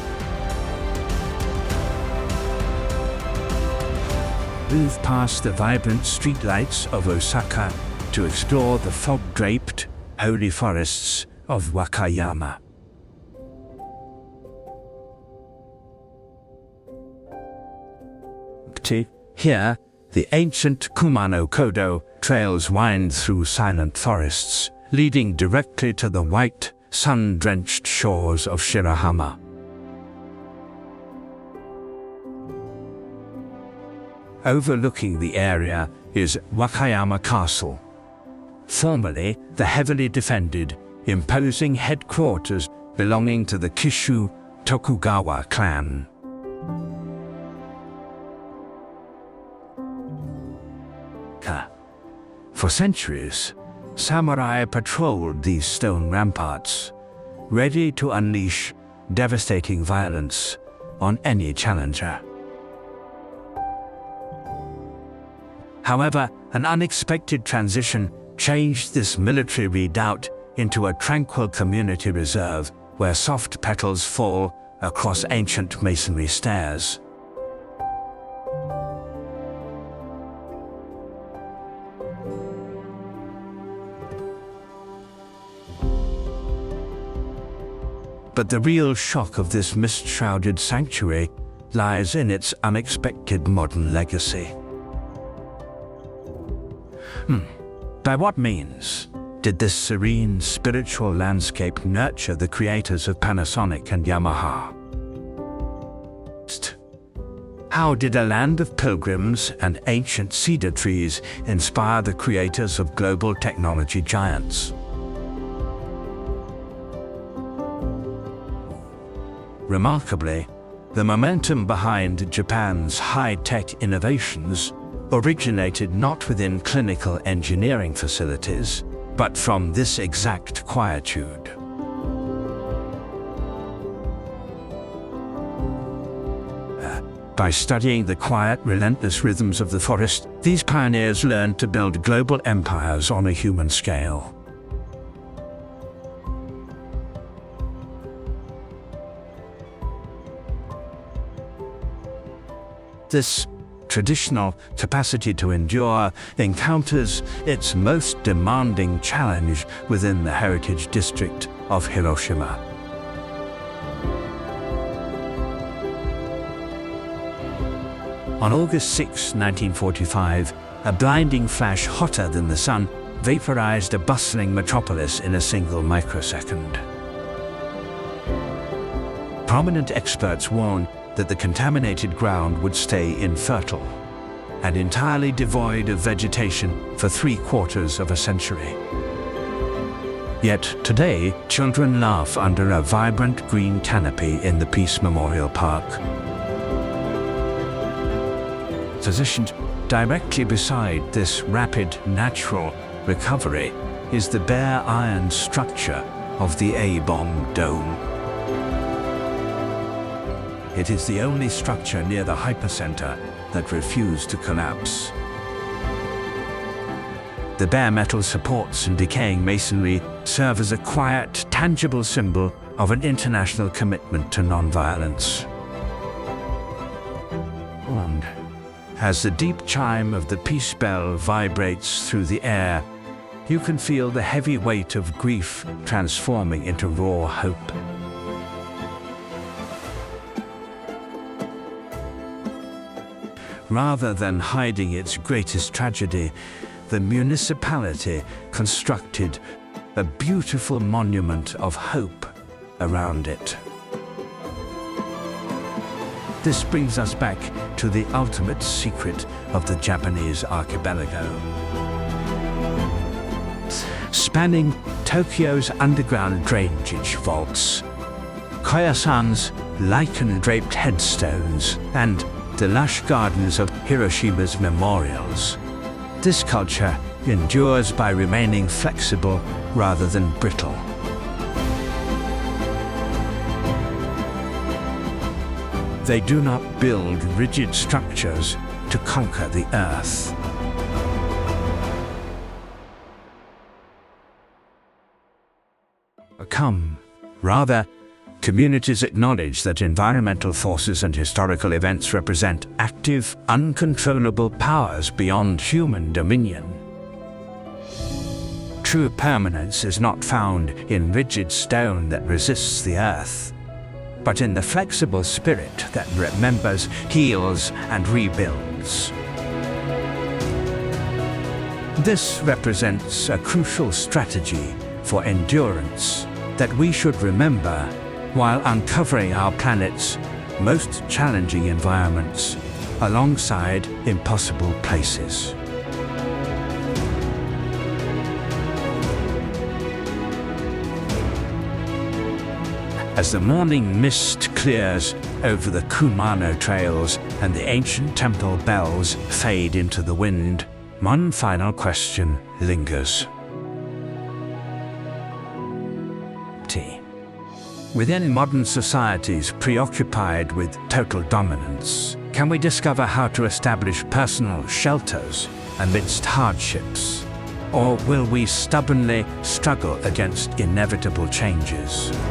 Move past the vibrant streetlights of Osaka to explore the fog-draped, holy forests of Wakayama. Here, the ancient Kumano-Kodo trails wind through silent forests, leading directly to the white, sun-drenched shores of Shirahama. Overlooking the area is Wakayama Castle, formerly the heavily defended, imposing headquarters belonging to the Kishu Tokugawa clan. For centuries, samurai patrolled these stone ramparts, ready to unleash devastating violence on any challenger. However, an unexpected transition changed this military redoubt into a tranquil community reserve where soft petals fall across ancient masonry stairs. But the real shock of this mist-shrouded sanctuary lies in its unexpected modern legacy. By what means did this serene spiritual landscape nurture the creators of Panasonic and Yamaha? How did a land of pilgrims and ancient cedar trees inspire the creators of global technology giants? Remarkably, the momentum behind Japan's high-tech innovations originated not within clinical engineering facilities, but from this exact quietude. By studying the quiet, relentless rhythms of the forest, these pioneers learned to build global empires on a human scale. This traditional capacity to endure encounters its most demanding challenge within the heritage district of Hiroshima. On August 6, 1945, a blinding flash hotter than the sun vaporized a bustling metropolis in a single microsecond. Prominent experts warned that the contaminated ground would stay infertile and entirely devoid of vegetation for 3/4 of a century. Yet today, children laugh under a vibrant green canopy in the Peace Memorial Park. Positioned directly beside this rapid natural recovery is the bare iron structure of the A-bomb dome. It is the only structure near the hypercenter that refused to collapse. The bare metal supports and decaying masonry serve as a quiet, tangible symbol of an international commitment to nonviolence. And as the deep chime of the peace bell vibrates through the air, you can feel the heavy weight of grief transforming into raw hope. Rather than hiding its greatest tragedy, the municipality constructed a beautiful monument of hope around it. This brings us back to the ultimate secret of the Japanese archipelago. Spanning Tokyo's underground drainage vaults, Koyasan's lichen-draped headstones, and the lush gardens of Hiroshima's memorials, this culture endures by remaining flexible rather than brittle. They do not build rigid structures to conquer the earth. Rather, communities acknowledge that environmental forces and historical events represent active, uncontrollable powers beyond human dominion. True permanence is not found in rigid stone that resists the earth, but in the flexible spirit that remembers, heals, and rebuilds. This represents a crucial strategy for endurance that we should remember while uncovering our planet's most challenging environments alongside impossible places. As the morning mist clears over the Kumano trails and the ancient temple bells fade into the wind, one final question lingers. Within modern societies preoccupied with total dominance, can we discover how to establish personal shelters amidst hardships? Or will we stubbornly struggle against inevitable changes?